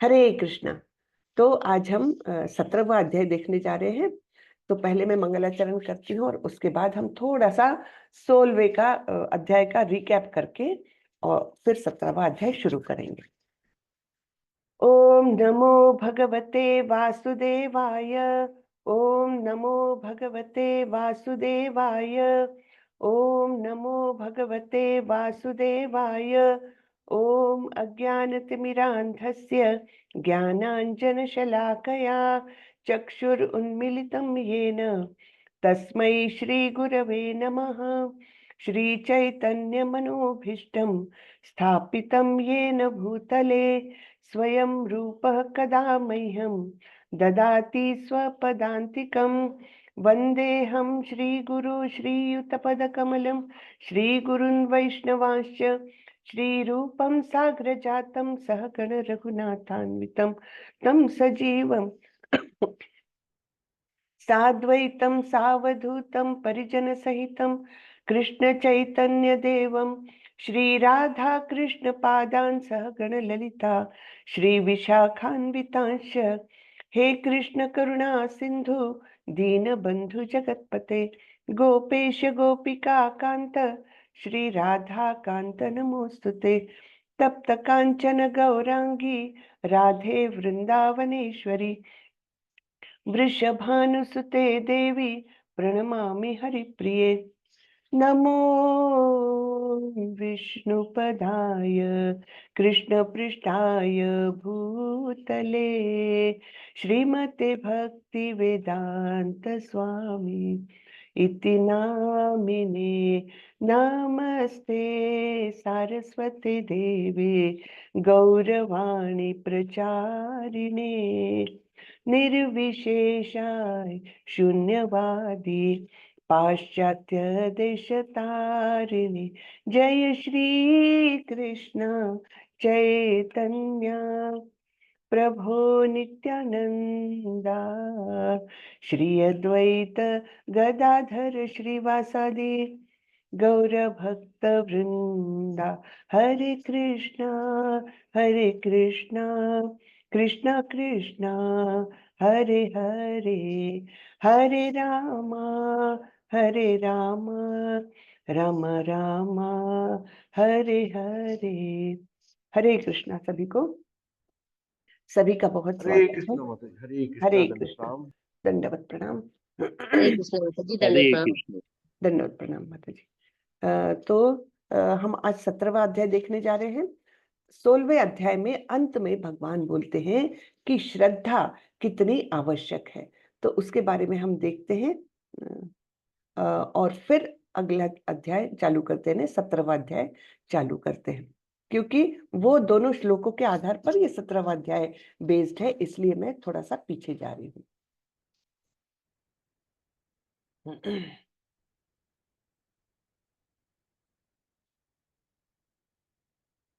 हरे कृष्णा। तो आज हम 17वां अध्याय देखने जा रहे हैं। तो पहले मैं मंगलाचरण करती हूँ और उसके बाद हम थोड़ा सा 16वें का अध्याय का रिकैप करके और फिर 17वां अध्याय शुरू करेंगे। ओम नमो भगवते वासुदेवाय। ओम नमो भगवते वासुदेवाय। ओम नमो भगवते वासुदेवाय। ओम अज्ञानतिमिरान्धस्य ज्ञानाञ्जनशलाकया चक्षुरुन्मीलितं येन तस्मै श्रीगुरवे नमः। श्रीचैतन्यमनोभीष्टं स्थापितं येन भूतले स्वयं रूपः कदा मह्यं ददाति स्वपदान्तिकं। वन्देऽहं श्रीगुरु श्रीयुतपदकमलं श्रीगुरुन् वैष्णवांश्च श्रीरूपं साग्रजातं सहगण रघुनाथान्वितं तं सजीवं साद्वैतं सावधूतं परिजनसहितं कृष्ण चैतन्य देवं श्रीराधा कृष्ण पादान् सहगण ललिता श्री विशाखान्वितांश। हे कृष्ण करुणा सिंधु दीनबंधु जगतपते गोपेश गोपिका कांत श्री राधा कांत नमोस्तुते। तप्त कांचन गौरांगी राधे वृंदावनेश्वरी वृषभानुसुते देवी प्रणमामि हरिप्रिये। नमो विष्णुपदाय कृष्णपृष्ठाय भूतले श्रीमते भक्ति वेदांत स्वामी इति नामिने। नमस्ते सारस्वती देवे गौरवाणी प्रचारिणे निर्विशेषाय शून्यवादी पाश्चात्य देशतारिणी। जय श्री कृष्ण चैतन्य प्रभो नित्यानंदा श्री अद्वैत गदाधर श्रीवासादि गौर भक्त वृंदा। हरे कृष्णा कृष्णा कृष्णा हरे हरे हरे राम राम राम हरे हरे। हरे कृष्णा सभी को। सभी का बहुत हरे स्वागत है। कृष्ण माता जी, हरे हरे कृष्ण कृष्णा। प्रणाम। दंडवत प्रणाम। हरे कृष्ण माता जी, हरे दंडवत प्रणाम। कृष्ण। दंडवत प्रणाम माता जी। तो हम आज 17वां अध्याय देखने जा रहे हैं। 16वें अध्याय में अंत में भगवान बोलते हैं कि श्रद्धा कितनी आवश्यक है। तो उसके बारे में हम देखते हैं और फिर अगला अध्याय चालू करते हैं। 17वां अध्याय चालू करते हैं क्योंकि वो दोनों श्लोकों के आधार पर ये 17वां अध्याय बेस्ड है, इसलिए मैं थोड़ा सा पीछे जा रही हूँ।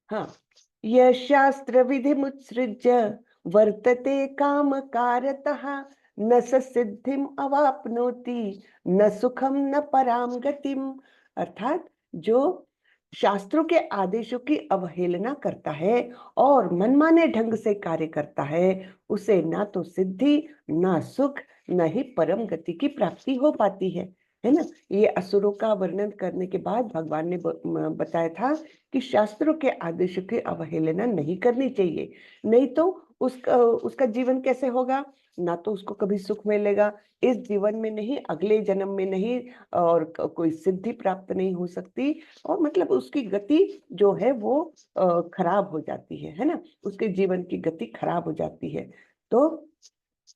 हाँ, यह शास्त्र विधि मुत्सृज्य वर्तते काम कारतः न स सिद्धिम अवाप्नोति न सुखम न पराम गतिम। अर्थात जो शास्त्रों के आदेशों की अवहेलना करता है और मनमाने ढंग से कार्य करता है उसे ना तो सिद्धि ना सुख न ही परम गति की प्राप्ति हो पाती है ना। ये असुरों का वर्णन करने के बाद भगवान ने बताया था कि शास्त्रों के आदेशों की अवहेलना नहीं करनी चाहिए, नहीं तो उसका जीवन कैसे होगा। ना तो उसको कभी सुख मिलेगा इस जीवन में, नहीं अगले जन्म में, नहीं और कोई सिद्धि प्राप्त नहीं हो सकती, और मतलब उसकी गति जो है वो खराब हो जाती है ना। उसके जीवन की गति खराब हो जाती है। तो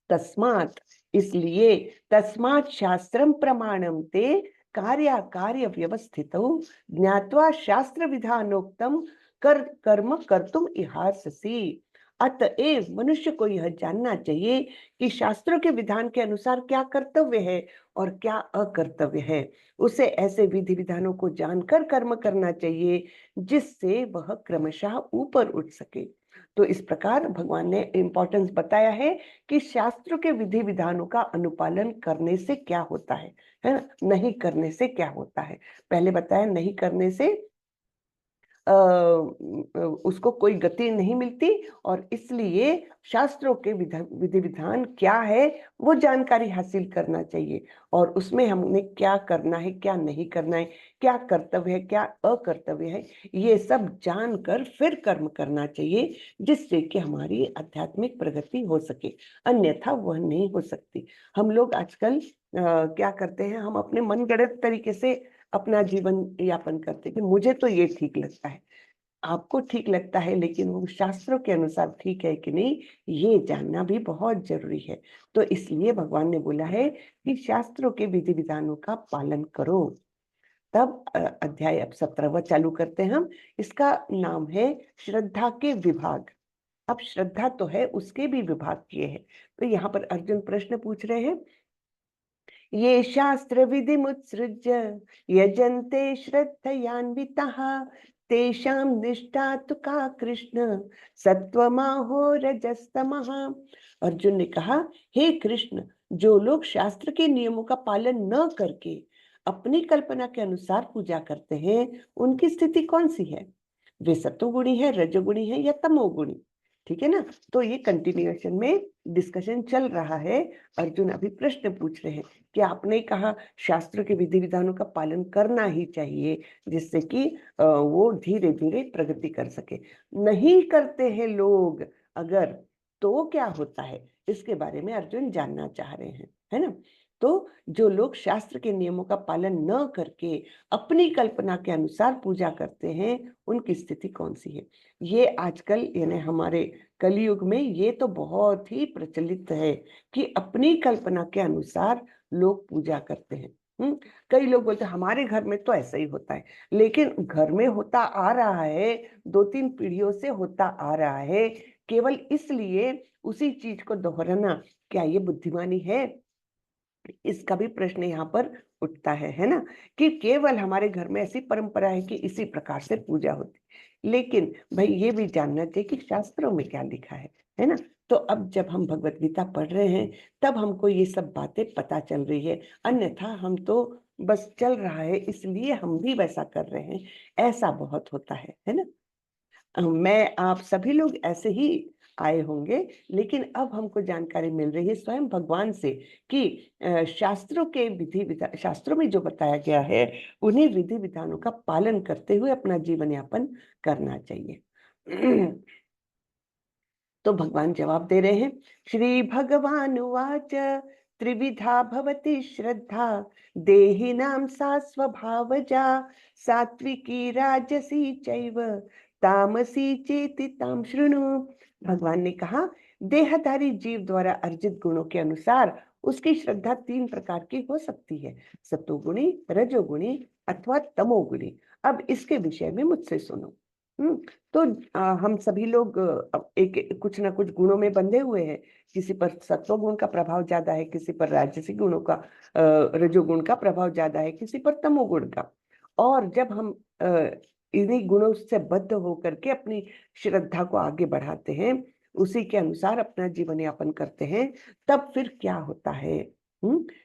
तस्मात्, इसलिए तस्मात् शास्त्रम प्रमाणम ते कार्य कार्य व्यवस्थितौ ज्ञात्वा शास्त्र विधानोक्तम कर्म कर्तुम इहार्षसि। अतएव मनुष्य को यह जानना चाहिए कि शास्त्रों के विधान के अनुसार क्या कर्तव्य है और क्या अकर्तव्य है। उसे ऐसे विधि विधानों को जानकर कर्म करना चाहिए जिससे वह क्रमशः ऊपर उठ सके। तो इस प्रकार भगवान ने इंपॉर्टेंस बताया है कि शास्त्रों के विधि विधानों का अनुपालन करने से क्या होता है ना, नहीं करने से क्या होता है। पहले बताया नहीं करने से उसको कोई गति नहीं मिलती, और इसलिए शास्त्रों के विधि विधान क्या है वो जानकारी हासिल करना चाहिए, और उसमें हमने क्या करना है क्या नहीं करना है, क्या कर्तव्य है क्या अकर्तव्य है, ये सब जानकर फिर कर्म करना चाहिए, जिससे कि हमारी आध्यात्मिक प्रगति हो सके, अन्यथा वह नहीं हो सकती। हम लोग आजकल क्या करते हैं, हम अपने मनगढ़ंत तरीके से अपना जीवन यापन करते हैं कि मुझे तो ये ठीक लगता है, आपको ठीक लगता है, लेकिन वो शास्त्रों के अनुसार ठीक है कि नहीं, ये जानना भी बहुत जरूरी है। तो इसलिए भगवान ने बोला है कि शास्त्रों के विधि विधानों का पालन करो। तब अध्याय अब 17वां चालू करते हैं हम। इसका नाम है श्रद्धा के विभाग। अब श्रद्धा तो है, उसके भी विभाग किए हैं। तो यहाँ पर अर्जुन प्रश्न पूछ रहे हैं, ये शास्त्र विधि मुत्सृज्य यजन्ते श्रद्धयान्विताः तेषां निष्ठा तु का कृष्ण सत्वमाहो रजस्तमः। अर्जुन ने कहा, हे कृष्ण, जो लोग शास्त्र के नियमों का पालन न करके अपनी कल्पना के अनुसार पूजा करते हैं, उनकी स्थिति कौन सी है? वे सत्वगुणी है, रजोगुणी है या तमोगुणी? ठीक है ना। तो ये कंटिन्यूएशन में डिस्कशन चल रहा है। अर्जुन अभी प्रश्न पूछ रहे हैं कि आपने कहा शास्त्र के विधि विधानों का पालन करना ही चाहिए, जिससे कि वो धीरे धीरे प्रगति कर सके। नहीं करते हैं लोग अगर, तो क्या होता है, इसके बारे में अर्जुन जानना चाह रहे हैं, है ना। तो जो लोग शास्त्र के नियमों का पालन न करके अपनी कल्पना के अनुसार पूजा करते हैं, उनकी स्थिति कौन सी है? ये आजकल यानी हमारे कलयुग में ये तो बहुत ही प्रचलित है कि अपनी कल्पना के अनुसार लोग पूजा करते हैं। कई लोग बोलते हैं हमारे घर में तो ऐसा ही होता है, लेकिन घर में होता आ रहा है, 2-3 पीढ़ियों से होता आ रहा है, केवल इसलिए उसी चीज को दोहराना, क्या ये बुद्धिमानी है? इसका भी प्रश्न यहाँ पर उठता है ना, कि केवल हमारे घर में ऐसी परंपरा है कि इसी प्रकार से पूजा होती, लेकिन भाई ये भी जानना चाहिए कि शास्त्रों में क्या लिखा है ना। तो अब जब हम भगवत गीता पढ़ रहे हैं, तब हमको ये सब बातें पता चल रही है, अन्यथा हम तो बस चल रहा है इसलिए हम भी वैसा कर रहे हैं, ऐसा बहुत होता है ना। मैं आप सभी लोग ऐसे ही आए होंगे, लेकिन अब हमको जानकारी मिल रही है स्वयं भगवान से कि शास्त्रों के विधि विधान, शास्त्रों में जो बताया गया है, उन्हीं विधि विधानों का पालन करते हुए अपना जीवन यापन करना चाहिए। तो भगवान जवाब दे रहे हैं, श्री भगवान उवाच त्रिविधा भवति श्रद्धा देहिनां सा स्वभावजा सात्विकी राजसी चैव तामसी चेति ताम शृणु। भगवान ने कहा, देहधारी जीव द्वारा अर्जित गुणों के अनुसार उसकी श्रद्धा 3 प्रकार की हो सकती है, सतोगुणी, रजोगुणी अथवा तमोगुणी। अब इसके विषय में मुझसे सुनो। तो हम सभी लोग एक कुछ ना कुछ गुणों में बंधे हुए हैं। किसी पर सत्व गुण का प्रभाव ज्यादा है, किसी पर राजसिक गुणों का, रजोगुण का प्रभाव ज्यादा है, किसी पर तमोगुण का। और जब हम इन्हीं गुणों से बद्ध होकर के अपनी श्रद्धा को आगे बढ़ाते हैं, उसी के अनुसार अपना जीवन यापन करते हैं, तब फिर क्या होता है?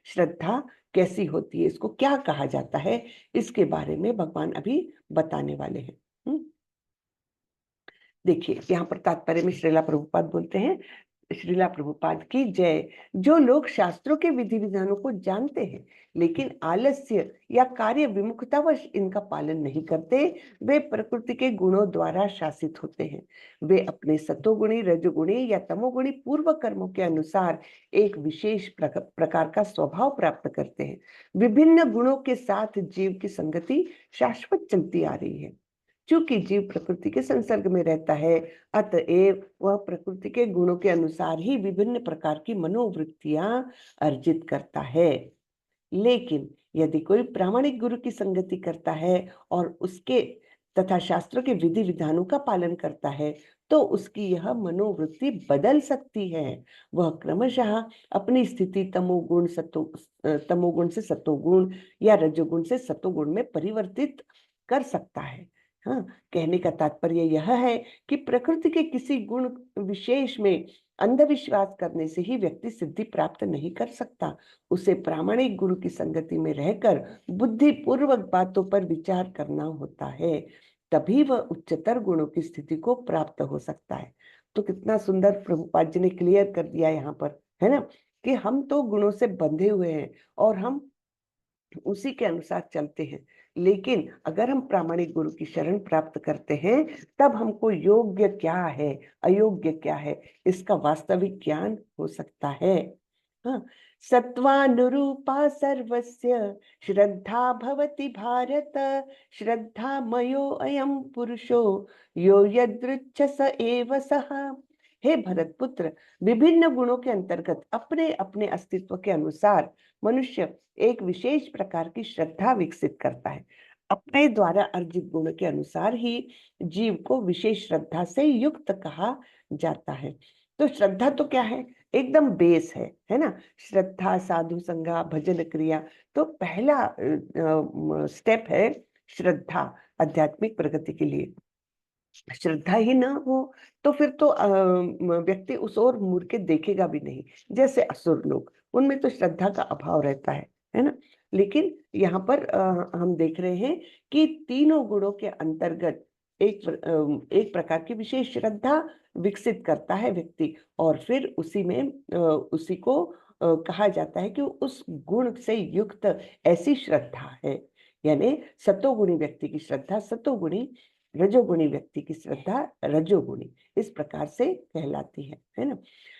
श्रद्धा कैसी होती है, इसको क्या कहा जाता है, इसके बारे में भगवान अभी बताने वाले हैं। देखिए, यहाँ पर तात्पर्य में श्रीला प्रभुपाद बोलते हैं, श्रीला प्रभुपाद की जय। जो लोग शास्त्रों के विधि विधानों को जानते हैं, लेकिन आलस्य या कार्य विमुखतावश इनका पालन नहीं करते, वे प्रकृति के गुणों द्वारा शासित होते हैं। वे अपने सतोगुणी, रजोगुणी या तमोगुणी पूर्व कर्मों के अनुसार एक विशेष प्रकार का स्वभाव प्राप्त करते हैं। विभिन्न गुणों के साथ जीव की संगति शाश्वत चलती आ रही है। चूंकि जीव प्रकृति के संसर्ग में रहता है, अतएव वह प्रकृति के गुणों के अनुसार ही विभिन्न प्रकार की मनोवृत्तियां अर्जित करता है। लेकिन यदि कोई प्रामाणिक गुरु की संगति करता है और उसके तथा शास्त्रों के विधि विधानों का पालन करता है, तो उसकी यह मनोवृत्ति बदल सकती है। वह क्रमशः अपनी स्थिति तमोगुण से सतोगुण या रजोगुण से सतोगुण में परिवर्तित कर सकता है। हाँ, कहने का तात्पर्य यह है कि प्रकृति के किसी गुण विशेष में अंधविश्वास करने से ही व्यक्ति सिद्धि प्राप्त नहीं कर सकता। उसे प्रामाणिक गुरु की संगति में रहकर बुद्धि पूर्वक बातों पर विचार करना होता है। तभी वह उच्चतर गुणों की स्थिति को प्राप्त हो सकता है। तो कितना सुंदर प्रभुपाद जी ने क्लियर कर दिया यहाँ पर, है ना, कि हम तो गुणों से बंधे हुए हैं और हम उसी के अनुसार चलते हैं। लेकिन अगर हम प्रामाणिक गुरु की शरण प्राप्त करते हैं, तब हमको योग्य क्या है, अयोग्य क्या है, इसका वास्तविक ज्ञान हो सकता है। हाँ, सत्वानुरूपा सर्वस्य श्रद्धा भवति भारत, श्रद्धा मयो अयम पुरुषो यो यदृच्छ स एव सः। हे भरत पुत्र, विभिन्न गुणों के अंतर्गत अपने अपने अस्तित्व के अनुसार मनुष्य एक विशेष प्रकार की श्रद्धा विकसित करता है। अपने द्वारा अर्जित गुण के अनुसार ही जीव को विशेष श्रद्धा से युक्त कहा जाता है। तो श्रद्धा तो क्या है, एकदम बेस है ना। श्रद्धा, साधु संगा, भजन क्रिया। तो पहला स्टेप है श्रद्धा आध्यात्मिक प्रगति के लिए। श्रद्धा ही ना हो तो फिर तो व्यक्ति उस ओर मुड़ के देखेगा भी नहीं। जैसे असुर लोग, उनमें तो श्रद्धा का अभाव रहता है ना। लेकिन यहाँ पर हम देख रहे हैं कि तीनों गुणों के अंतर्गत एक प्रकार की विशेष श्रद्धा विकसित करता है व्यक्ति, और फिर उसी को कहा जाता है कि उस गुण से युक्त ऐसी श्रद्धा है। यानी सतोगुणी व्यक्ति की श्रद्धा सतोगुणी, रजोगुणी व्यक्ति की श्रद्धा रजोगुणी, इस प्रकार से कहलाती है ना।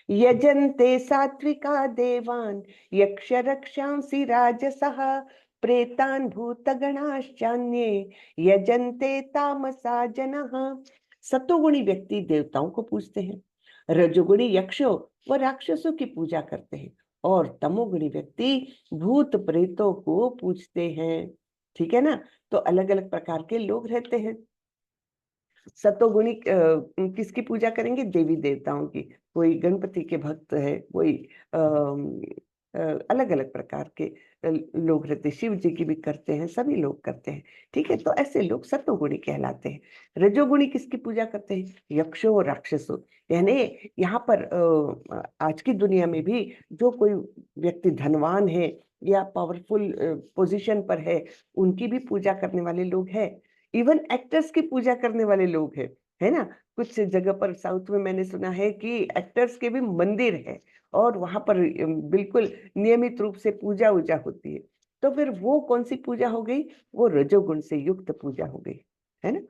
यजन्ते सात्विका देवान यक्ष रक्षांसि राजसः, प्रेतान भूतगणाश्चान्ये यजन्ते तामसा जनः। सतोगुणी व्यक्ति देवताओं को पूजते हैं, रजोगुणी यक्षों व राक्षसों की पूजा करते हैं, और तमोगुणी व्यक्ति भूत प्रेतों को पूजते हैं। ठीक है ना। तो अलग अलग प्रकार के लोग रहते हैं। सतोगुणी किसकी पूजा करेंगे, देवी देवताओं की। कोई गणपति के भक्त है, कोई अलग अलग प्रकार के लोग रहते, शिव जी की भी करते हैं, सभी लोग करते हैं। ठीक है, तो ऐसे लोग सतोगुणी कहलाते हैं। रजोगुणी किसकी पूजा करते हैं, यक्षों और राक्षसों। यानी यहाँ पर आज की दुनिया में भी जो कोई व्यक्ति धनवान है या पावरफुल पोजीशन पर है, उनकी भी पूजा करने वाले लोग हैं। इवन एक्टर्स की पूजा करने वाले लोग हैं, है ना। कुछ जगह पर साउथ में मैंने सुना है कि एक्टर्स के भी मंदिर है, और वहां पर बिल्कुल नियमित रूप से पूजा उजा होती है। तो फिर वो कौन सी पूजा हो गई, वो रजोगुण से युक्त पूजा हो गई, है ना।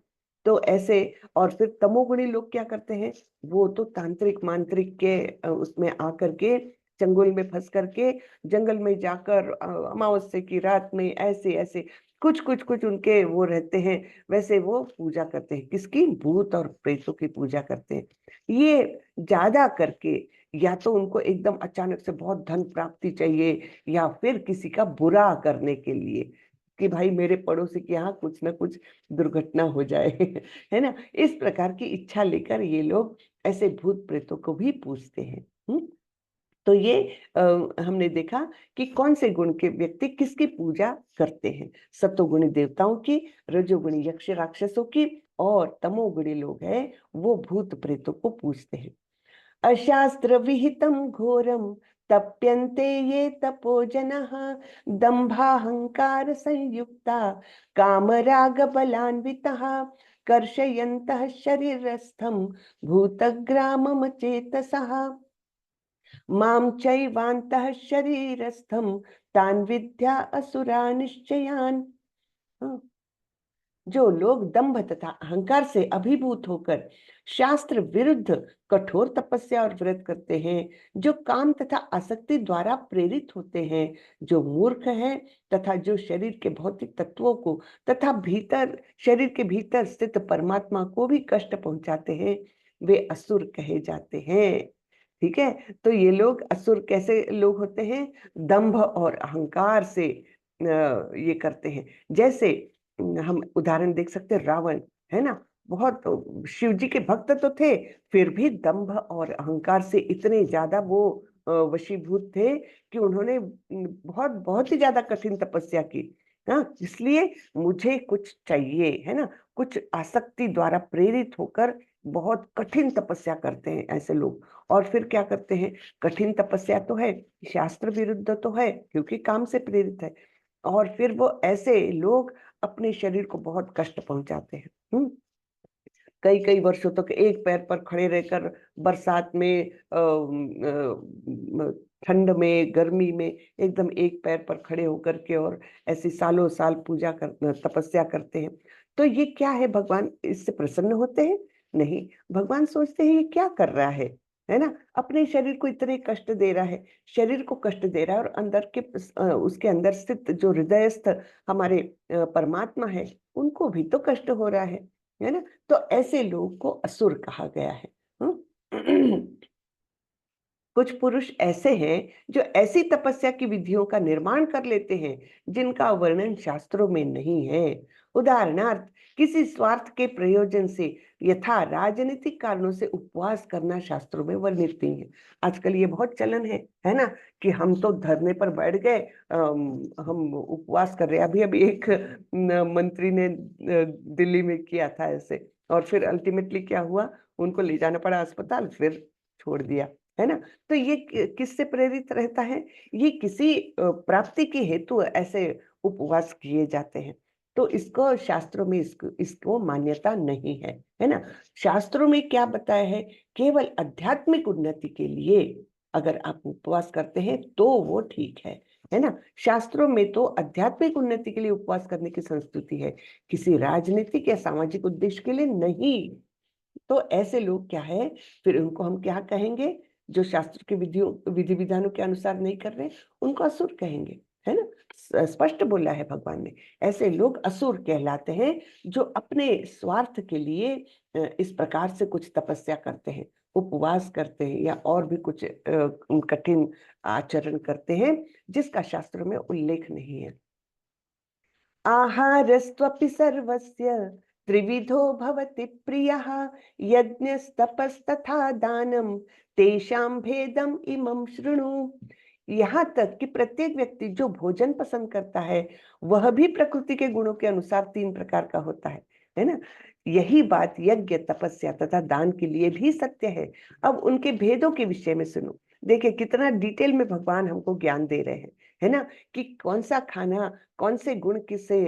तो ऐसे, और फिर तमोगुणी लोग क्या करते हैं, वो तो तांत्रिक मांत्रिक के उसमें आकर के चंगुल में फंस करके जंगल में जाकर अमावस्या की रात में ऐसे ऐसे कुछ कुछ कुछ उनके वो रहते हैं, वैसे वो पूजा करते हैं। किसकी, भूत और प्रेतों की पूजा करते हैं। ये ज्यादा करके या तो उनको एकदम अचानक से बहुत धन प्राप्ति चाहिए, या फिर किसी का बुरा करने के लिए कि भाई मेरे पड़ोसी के यहाँ कुछ ना कुछ दुर्घटना हो जाए है ना। इस प्रकार की इच्छा लेकर ये लोग ऐसे भूत प्रेतों को भी पूजते हैं। तो ये हमने देखा कि कौन से गुण के व्यक्ति किसकी पूजा करते हैं, सतोगुणी देवताओं की, रजोगुणी यक्ष राक्षसों की, और तमोगुणी लोग हैं वो भूत प्रेतों को पूजते हैं। अशास्त्र विहितम घोरम तप्यन्ते ये तपो जनः, दंभाहंकार संयुक्ता कामराग बलान्वितः, कर्षयन्तः शरीरस्थं भूतग्रामम चेतसः, मां चैवान्तः शरीरस्थं तान् विद्या असुरा निश्चयान्। हाँ, जो लोग दंभ तथा अहंकार से अभिभूत होकर शास्त्र विरुद्ध कठोर तपस्या और व्रत करते हैं, जो काम तथा आसक्ति द्वारा प्रेरित होते हैं, जो मूर्ख हैं, तथा जो शरीर के भौतिक तत्वों को तथा शरीर के भीतर स्थित परमात्मा को भी कष्ट पहुंचाते हैं, वे असुर कहे जाते हैं। ठीक है, तो ये लोग असुर कैसे लोग होते हैं, दंभ और अहंकार से ये करते हैं। जैसे हम उदाहरण देख सकते हैं, रावण, है ना। बहुत शिव जी के भक्त तो थे, फिर भी दंभ और अहंकार से इतने ज्यादा वो वशीभूत थे कि उन्होंने बहुत बहुत ही ज्यादा कठिन तपस्या की। हाँ, इसलिए मुझे कुछ चाहिए, है ना। कुछ आसक्ति द्वारा प्रेरित होकर बहुत कठिन तपस्या करते हैं ऐसे लोग। और फिर क्या करते हैं, कठिन तपस्या तो है, शास्त्र विरुद्ध तो है क्योंकि काम से प्रेरित है, और फिर वो ऐसे लोग अपने शरीर को बहुत कष्ट पहुंचाते हैं। कई कई वर्षों तक एक पैर पर खड़े रहकर बरसात में, ठंड में, गर्मी में एकदम एक पैर पर खड़े होकर के और ऐसी सालों साल पूजा कर, तपस्या करते हैं। तो ये क्या है, भगवान इससे प्रसन्न होते हैं? नहीं, भगवान सोचते हैं ये क्या कर रहा है ना, अपने शरीर को इतने कष्ट दे रहा है, शरीर को कष्ट दे रहा है, और अंदर के उसके अंदर स्थित जो हृदयस्थ हमारे परमात्मा है, उनको भी तो कष्ट हो रहा है ना। तो ऐसे लोग को असुर कहा गया है। कुछ पुरुष ऐसे हैं जो ऐसी तपस्या की विधियों का निर्माण कर लेते हैं जिनका वर्णन शास्त्रों में नहीं है। उदाहरणार्थ, किसी स्वार्थ के प्रयोजन से, यथा राजनीतिक कारणों से उपवास करना शास्त्रों में वर्णित नहीं है। आजकल ये बहुत चलन है ना, कि हम तो धरने पर बैठ गए, हम उपवास कर रहे हैं। अभी अभी एक मंत्री ने दिल्ली में किया था ऐसे, और फिर अल्टीमेटली क्या हुआ, उनको ले जाना पड़ा अस्पताल, फिर छोड़ दिया, है ना। तो ये किससे प्रेरित रहता है? ये किसी प्राप्ति के हेतु ऐसे उपवास किए जाते हैं। तो इसको शास्त्रों में इसको मान्यता नहीं है ना। शास्त्रों में क्या बताया है? केवल आध्यात्मिक उन्नति के लिए अगर आप उपवास करते हैं तो वो ठीक है ना। शास्त्रों में तो आध्यात्मिक उन्नति के लिए उपवास करने की संस्कृति है, किसी राजनीतिक या सामाजिक उद्देश्य के लिए नहीं। तो ऐसे लोग क्या है, फिर उनको हम क्या कहेंगे? जो शास्त्र के विधि विधानों के अनुसार नहीं कर रहे, उनको असुर कहेंगे, है ना। स्पष्ट बोला है भगवान ने, ऐसे लोग असुर कहलाते हैं जो अपने स्वार्थ के लिए इस प्रकार से कुछ तपस्या करते हैं, उपवास करते हैं, या और भी कुछ कठिन आचरण करते हैं जिसका शास्त्रों में उल्लेख नहीं है। आहारस्त्वपि सर्वस्य त्रिविधो भवति प्रियः, यज्ञस्तपस्तथा दानं तेषां भेदम इमं शृणु। यहाँ तक कि प्रत्येक व्यक्ति जो भोजन पसंद करता है वह भी प्रकृति के गुणों के अनुसार 3 प्रकार का होता है ना। यही बात यज्ञ, तपस्या तथा दान के लिए भी सत्य है। अब उनके भेदों के विषय में सुनो। देखिए कितना डिटेल में भगवान हमको ज्ञान दे रहे हैं, है ना, कि कौन सा खाना, कौन से गुण किसे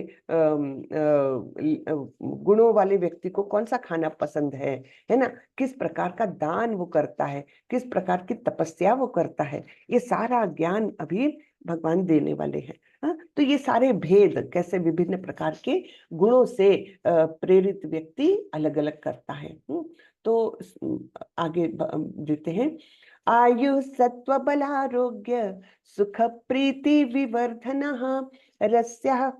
गुणों वाले व्यक्ति को कौन सा खाना पसंद है ना, किस प्रकार का दान वो करता है, किस प्रकार की तपस्या वो करता है, ये सारा ज्ञान अभी भगवान देने वाले हैं। हाँ, तो ये सारे भेद कैसे विभिन्न प्रकार के गुणों से प्रेरित व्यक्ति अलग अलग करता है। तो आगे देते हैं। आयु सत्व बलारोग्य सुख प्रीति विवर्धनः रस्यः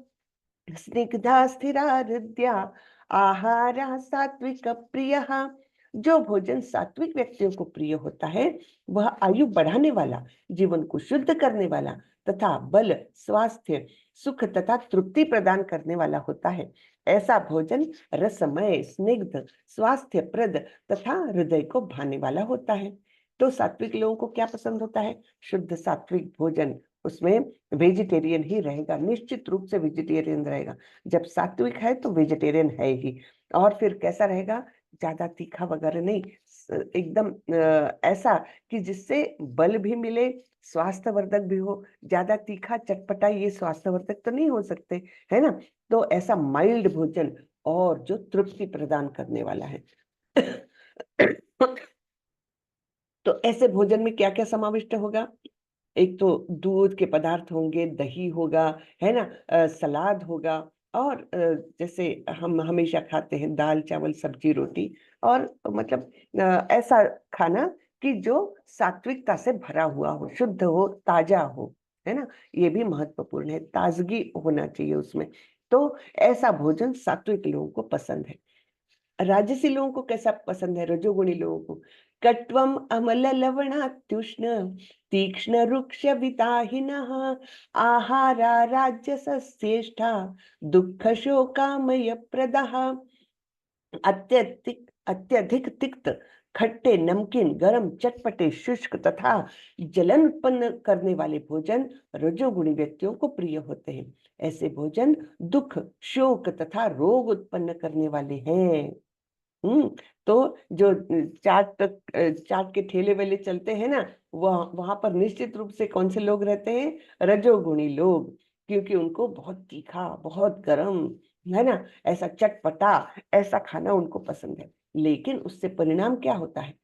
स्निग्धा स्थिरा हृदया आहारा सात्विक प्रियः। जो भोजन सात्विक व्यक्तियों को प्रिय होता है वह आयु बढ़ाने वाला, जीवन को शुद्ध करने वाला तथा बल, स्वास्थ्य, सुख तथा तृप्ति प्रदान करने वाला होता है। ऐसा भोजन रसमय, स्निग्ध, स्वास्थ्यप्रद तथा हृदय को भाने वाला होता है। तो सात्विक लोगों को क्या पसंद होता है? शुद्ध सात्विक भोजन, उसमें वेजिटेरियन ही रहेगा, निश्चित रूप से वेजिटेरियन रहेगा। जब सात्विक है तो वेजिटेरियन है ही। और फिर कैसा रहेगा? ज्यादा तीखा वगैरह नहीं, एकदम ऐसा कि जिससे बल भी मिले, स्वास्थ्यवर्धक भी हो। ज्यादा तीखा चटपटा ये स्वास्थ्यवर्धक तो नहीं हो सकते, है ना। तो ऐसा माइल्ड भोजन और जो तृप्ति प्रदान करने वाला है। तो ऐसे भोजन में क्या क्या समाविष्ट होगा? एक तो दूध के पदार्थ होंगे, दही होगा, है ना, सलाद होगा, और जैसे हम हमेशा खाते हैं दाल चावल सब्जी रोटी, और मतलब ऐसा खाना कि जो सात्विकता से भरा हुआ हो, शुद्ध हो, ताजा हो, है ना। ये भी महत्वपूर्ण है, ताजगी होना चाहिए उसमें। तो ऐसा भोजन सात्विक लोगों को पसंद है। राजसी लोगों को कैसा पसंद है? रजोगुणी लोगों को कट्वम अमल लवणात्युष्ण तीक्ष्ण रुक्ष विताहिनः आहारा राजसस्येष्ठा दुःख शोकामय प्रदः। अत्यधिक अत्यधिक तिक्त, खट्टे, नमकीन, गरम, चटपटे, शुष्क तथा जलन उत्पन्न करने वाले भोजन रजोगुणी व्यक्तियों को प्रिय होते हैं। ऐसे भोजन दुख, शोक तथा रोग उत्पन्न करने वाले हैं। तो जो चाट के ठेले वेले चलते हैं ना, वहां पर निश्चित रूप से कौन से लोग रहते हैं? रजोगुणी लोग, क्योंकि उनको बहुत तीखा, बहुत गरम, है ना, ऐसा चटपटा ऐसा खाना उनको पसंद है। लेकिन उससे परिणाम क्या होता है,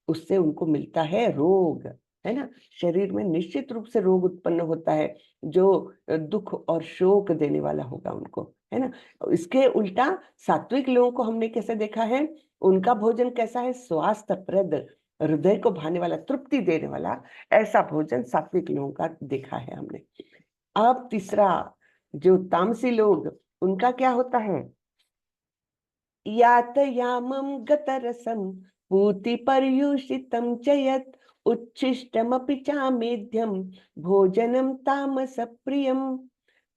उससे उनको मिलता है रोग, है ना, शरीर में निश्चित रूप से रोग उत्पन्न होता है, जो दुख और शोक देने वाला होगा उनको, है ना। इसके उल्टा सात्विक लोगों को हमने कैसे देखा है, उनका भोजन कैसा है, स्वास्थ्यप्रद, हृदय को भाने वाला, तृप्ति देने वाला, ऐसा भोजन सात्विक लोगों का देखा है हमने। अब तीसरा, जो तामसी लोग, उनका क्या होता है, यातयामं गतरसं पूति पर्युषितं च यत् उच्छिष्टमपि चामेध्यं भोजनम तामस प्रियम।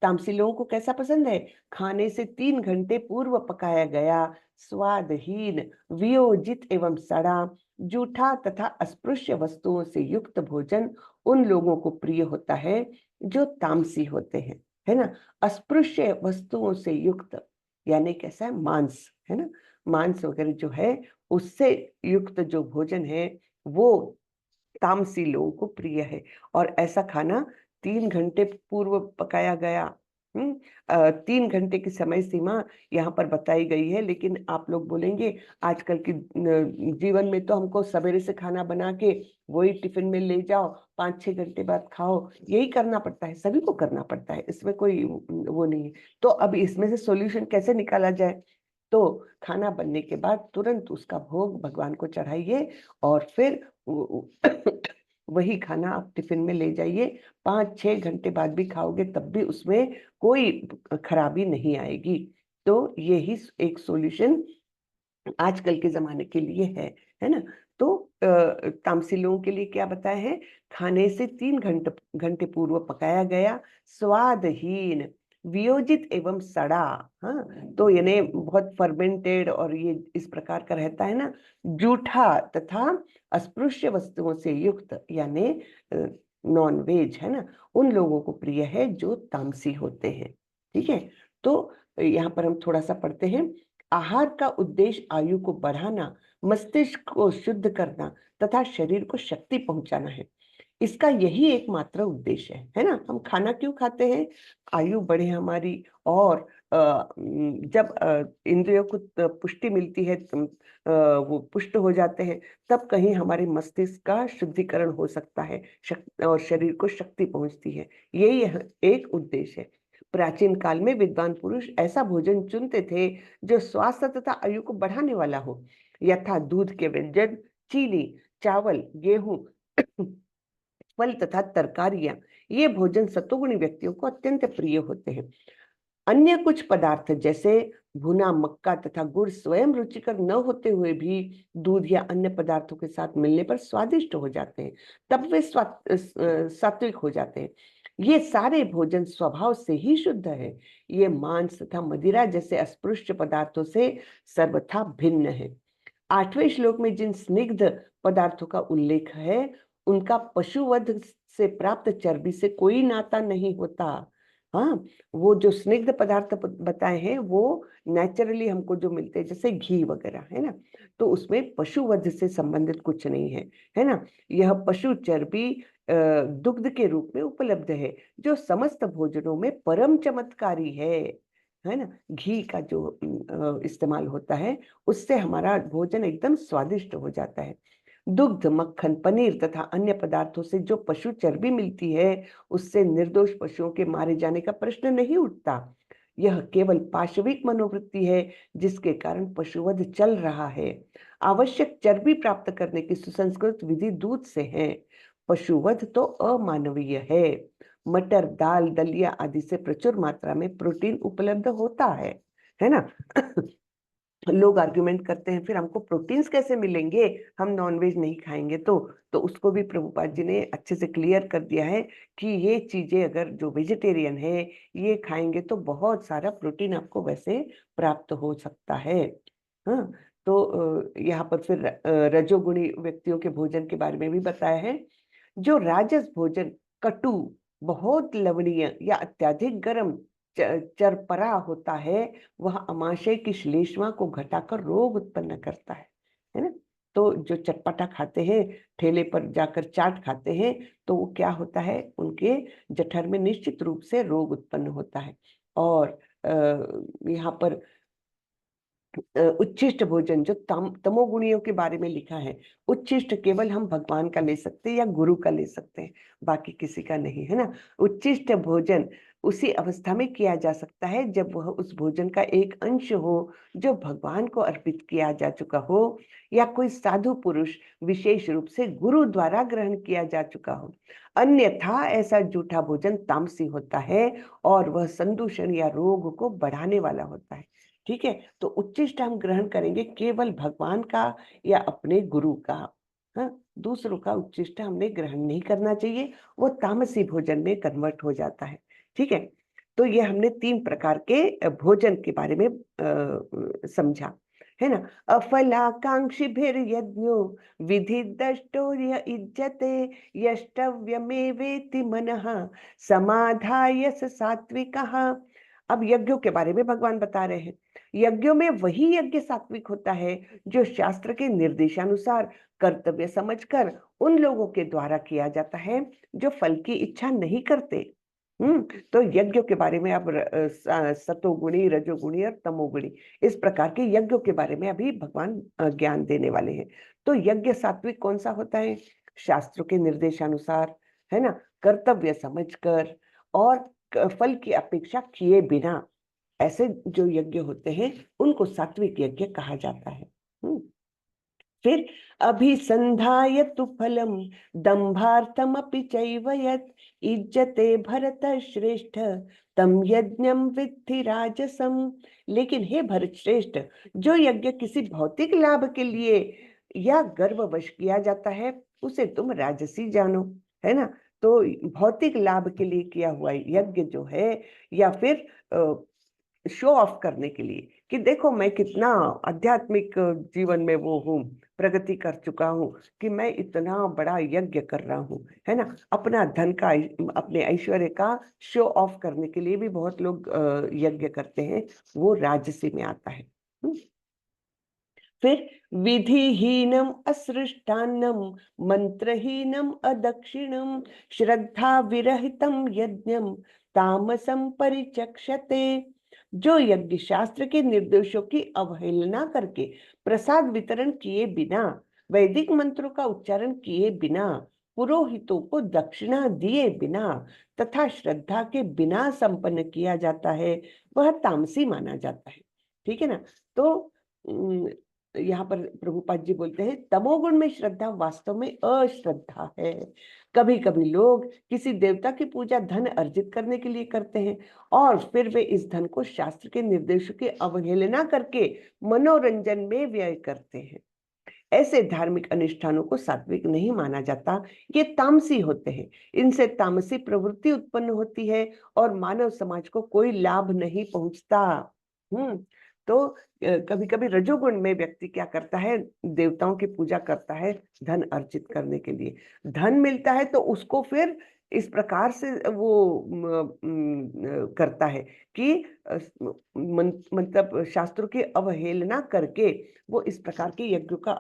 तामसी लोगों को कैसा पसंद है, खाने से 3 घंटे पूर्व पकाया गया, स्वादहीन, वियोजित एवं सड़ा, जूठा तथा अस्पृश्य वस्तुओं से युक्त भोजन उन लोगों को प्रिय होता है जो तामसी होते हैं, है ना। अस्पृश्य वस्तुओं से युक्त यानी कैसा है, मांस, है ना, मांस वगैरह जो है उससे युक्त जो भोजन है वो तामसी लोगों को प्रिय है। और ऐसा खाना 3 घंटे पूर्व पकाया गया, 3 घंटे की समय सीमा यहाँ पर बताई गई है। लेकिन आप लोग बोलेंगे आजकल की जीवन में तो हमको सवेरे से खाना बना के वही टिफिन में ले जाओ, 5-6 घंटे बाद खाओ, यही करना पड़ता है, सभी को करना पड़ता है, इसमें कोई वो नहीं है। तो अब इसमें से सॉल्यूशन कैसे निकाला जाए, तो खाना बनने के बाद तुरंत उसका भोग भगवान को चढ़ाइए और फिर वही खाना आप टिफिन में ले जाइए, 5-6 घंटे बाद भी खाओगे तब भी उसमें कोई खराबी नहीं आएगी। तो यही एक सॉल्यूशन आजकल के जमाने के लिए है ना। तो तामसी लोगों के लिए क्या बताया है, खाने से 3 घंटे घंटे पूर्व पकाया गया, स्वादहीन, वियोजित एवं सड़ा, हाँ, तो यानी बहुत फर्मेंटेड और ये इस प्रकार का रहता है ना, जूठा तथा अस्पृश्य वस्तुओं से युक्त यानी नॉन वेज, है ना, उन लोगों को प्रिय है जो तामसी होते हैं। ठीक है, तो यहाँ पर हम थोड़ा सा पढ़ते हैं। आहार का उद्देश्य आयु को बढ़ाना, मस्तिष्क को शुद्ध करना तथा शरीर को शक्ति पहुंचाना है। इसका यही एकमात्र उद्देश्य है ना। हम खाना क्यों खाते हैं, आयु बढ़े हमारी, और जब इंद्रियों को पुष्टि मिलती है, वो पुष्ट हो जाते हैं, तब कहीं हमारे मस्तिष्क का शुद्धिकरण हो सकता है, और शरीर को शक्ति पहुंचती है, यही एक उद्देश्य है। प्राचीन काल में विद्वान पुरुष ऐसा भोजन चुनते थे जो स्वास्थ्य तथा आयु को बढ़ाने वाला हो, यथा दूध के व्यंजन, चीनी, चावल, गेहूं, फल तथा तरकारियां। ये भोजन सत्वगुणी व्यक्तियों को अत्यंत प्रिय होते हैं। अन्य कुछ पदार्थ जैसे भुना मक्का तथा गुड़ स्वयं रुचिकर न होते हुए भी दूध या अन्य पदार्थों के साथ मिलने पर स्वादिष्ट हो जाते हैं, तब वे सात्विक हो जाते हैं। ये सारे भोजन स्वभाव से ही शुद्ध है। ये मांस तथा मदिरा जैसे अस्पृश्य पदार्थों से सर्वथा भिन्न है। 8वें श्लोक में जिन स्निग्ध पदार्थों का उल्लेख है, उनका पशुवध से प्राप्त चर्बी से कोई नाता नहीं होता। हाँ, वो जो स्निग्ध पदार्थ बताए हैं वो नेचुरली हमको जो मिलते हैं, जैसे घी वगैरह, है ना, तो उसमें पशुवध से संबंधित कुछ नहीं है, है ना। यह पशु चर्बी दुग्ध के रूप में उपलब्ध है, जो समस्त भोजनों में परम चमत्कारी है ना। घी का जो इस्तेमाल होता है उससे हमारा भोजन एकदम स्वादिष्ट हो जाता है। दुग्ध, मक्खन, पनीर तथा अन्य पदार्थों से जो पशु चर्बी मिलती है, उससे निर्दोष पशुओं के मारे जाने का प्रश्न नहीं उठता। यह केवल पाशविक मनोवृत्ति है जिसके कारण पशुवध चल रहा है। आवश्यक चर्बी प्राप्त करने की सुसंस्कृत विधि दूध से है। पशुवध तो अमानवीय है। मटर, दाल, दलिया आदि से प्रचुर मात्रा में प्रोटीन उपलब्ध होता है ना। लोग आर्ग्यूमेंट करते हैं फिर हमको प्रोटीन्स कैसे मिलेंगे, हम नॉनवेज नहीं खाएंगे तो उसको भी प्रभुपाद जी ने अच्छे से क्लियर कर दिया है कि ये चीजें अगर जो वेजिटेरियन है ये खाएंगे तो बहुत सारा प्रोटीन आपको वैसे प्राप्त हो सकता है। हाँ, तो यहाँ पर फिर रजोगुणी व्यक्तियों के भोजन के बारे में भी बताया है। जो राजस भोजन कटु, बहुत लवणीय या अत्यधिक गर्म चरपरा होता है, वह अमाशय की श्लेष्मा को घटाकर रोग उत्पन्न करता है ना। तो जो चटपटा खाते हैं, ठेले पर जाकर चाट खाते हैं, तो वो क्या होता है, उनके जठर में निश्चित रूप से रोग उत्पन्न होता है। और यहाँ पर उच्छिष्ट भोजन जो तमोगुणियों के बारे में लिखा है, उच्छिष्ट केवल हम भगवान का ले सकते हैं या गुरु का ले सकते हैं, बाकी किसी का नहीं, है ना। उच्छिष्ट भोजन उसी अवस्था में किया जा सकता है जब वह उस भोजन का एक अंश हो जो भगवान को अर्पित किया जा चुका हो, या कोई साधु पुरुष विशेष रूप से गुरु द्वारा ग्रहण किया जा चुका हो। अन्यथा ऐसा जूठा भोजन तामसी होता है और वह संदूषण या रोग को बढ़ाने वाला होता है। ठीक है, तो उच्चिष्ट हम ग्रहण करेंगे केवल भगवान का या अपने गुरु का। हाँ, दूसरों का उच्चिष्ट हमने ग्रहण नहीं करना चाहिए, वो तामसी भोजन में कन्वर्ट हो जाता है। ठीक है, तो ये हमने 3 प्रकार के भोजन के बारे में समझा, है ना। अफलाकांक्षिभिर यज्ञो विधि दष्टोर्य इज्जते यष्टव्यमेवेति मनः समाधाय स सात्विकः। अब यज्ञों के बारे में भगवान बता रहे हैं। यज्ञों में वही यज्ञ सात्विक होता है जो शास्त्र के निर्देशानुसार कर्तव्य समझकर उन लोगों के द्वारा किया जाता है जो फल की इच्छा नहीं करते। तो यज्ञों के बारे में अब सतोगुणी, रजोगुणी और तमोगुणी, इस प्रकार के यज्ञों के बारे में अभी भगवान ज्ञान देने वाले हैं। तो यज्ञ सात्विक कौन सा होता है? शास्त्रों के निर्देशानुसार, है ना, कर्तव्य समझकर और फल की अपेक्षा किए बिना, ऐसे जो यज्ञ होते हैं उनको सात्विक यज्ञ कहा जाता है। फिर अभिसंधाय तु फलम दंभार्थम अपि चैव यत् इज्जते भरत श्रेष्ठ तम यज्ञम विद्धि राजसम। लेकिन हे भरत श्रेष्ठ, जो यज्ञ किसी भौतिक लाभ के लिए या गर्ववश किया जाता है उसे तुम राजसी जानो, है ना। तो भौतिक लाभ के लिए किया हुआ यज्ञ जो है, या फिर शो ऑफ करने के लिए कि देखो मैं कितना आध्यात्मिक जीवन में वो हूँ, प्रगति कर चुका हूँ कि मैं इतना बड़ा यज्ञ कर रहा हूँ, है ना, अपना धन का, अपने ऐश्वर्य का शो ऑफ करने के लिए भी बहुत लोग यज्ञ करते हैं, वो राजसी में आता है। फिर विधिहीनम असृष्टान्नम मंत्रहीनम अदक्षिणम श्रद्धा विरहितम यज्ञम तामसम परिचक्षते। जो यज्ञ शास्त्र के निर्देशों की अवहेलना करके प्रसाद वितरण किए बिना, वैदिक मंत्रों का उच्चारण किए बिना, पुरोहितों को दक्षिणा दिए बिना तथा श्रद्धा के बिना संपन्न किया जाता है, वह तामसी माना जाता है। ठीक है ना। तो यहाँ पर प्रभुपाद जी बोलते हैं तमोगुण में श्रद्धा वास्तव में अश्रद्धा है। कभी कभी लोग किसी देवता की पूजा धन अर्जित करने के लिए करते हैं और फिर वे इस धन को शास्त्र के निर्देशों की अवहेलना करके मनोरंजन में व्यय करते हैं। ऐसे धार्मिक अनुष्ठानों को सात्विक नहीं माना जाता, ये तामसी होते हैं। इनसे तामसी प्रवृत्ति उत्पन्न होती है और मानव समाज को कोई लाभ नहीं पहुंचता। तो कभी कभी रजोगुण में व्यक्ति क्या करता है, देवताओं की पूजा करता है धन अर्जित करने के लिए, धन मिलता है तो उसको फिर इस प्रकार से वो करता है कि मतलब शास्त्रों की अवहेलना करके वो इस प्रकार के यज्ञों का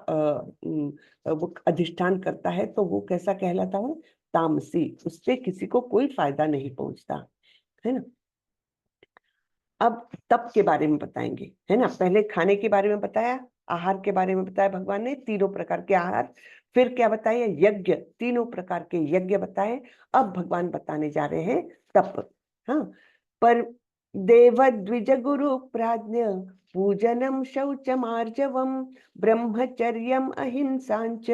वो अधिष्ठान करता है, तो वो कैसा कहलाता है? तामसी। उससे किसी को कोई फायदा नहीं पहुंचता, है ना। अब तप के बारे में बताएंगे, है ना। पहले खाने के बारे में बताया, आहार के बारे में बताया भगवान ने, 3 प्रकार के आहार। फिर क्या बताया? यज्ञ, 3 प्रकार के यज्ञ बताए। अब भगवान बताने जा रहे हैं तप। हाँ, पर देव द्विज गुरु प्राज्ञ पूजनम शौचमार्जवम ब्रह्मचर्यम अहिंसांच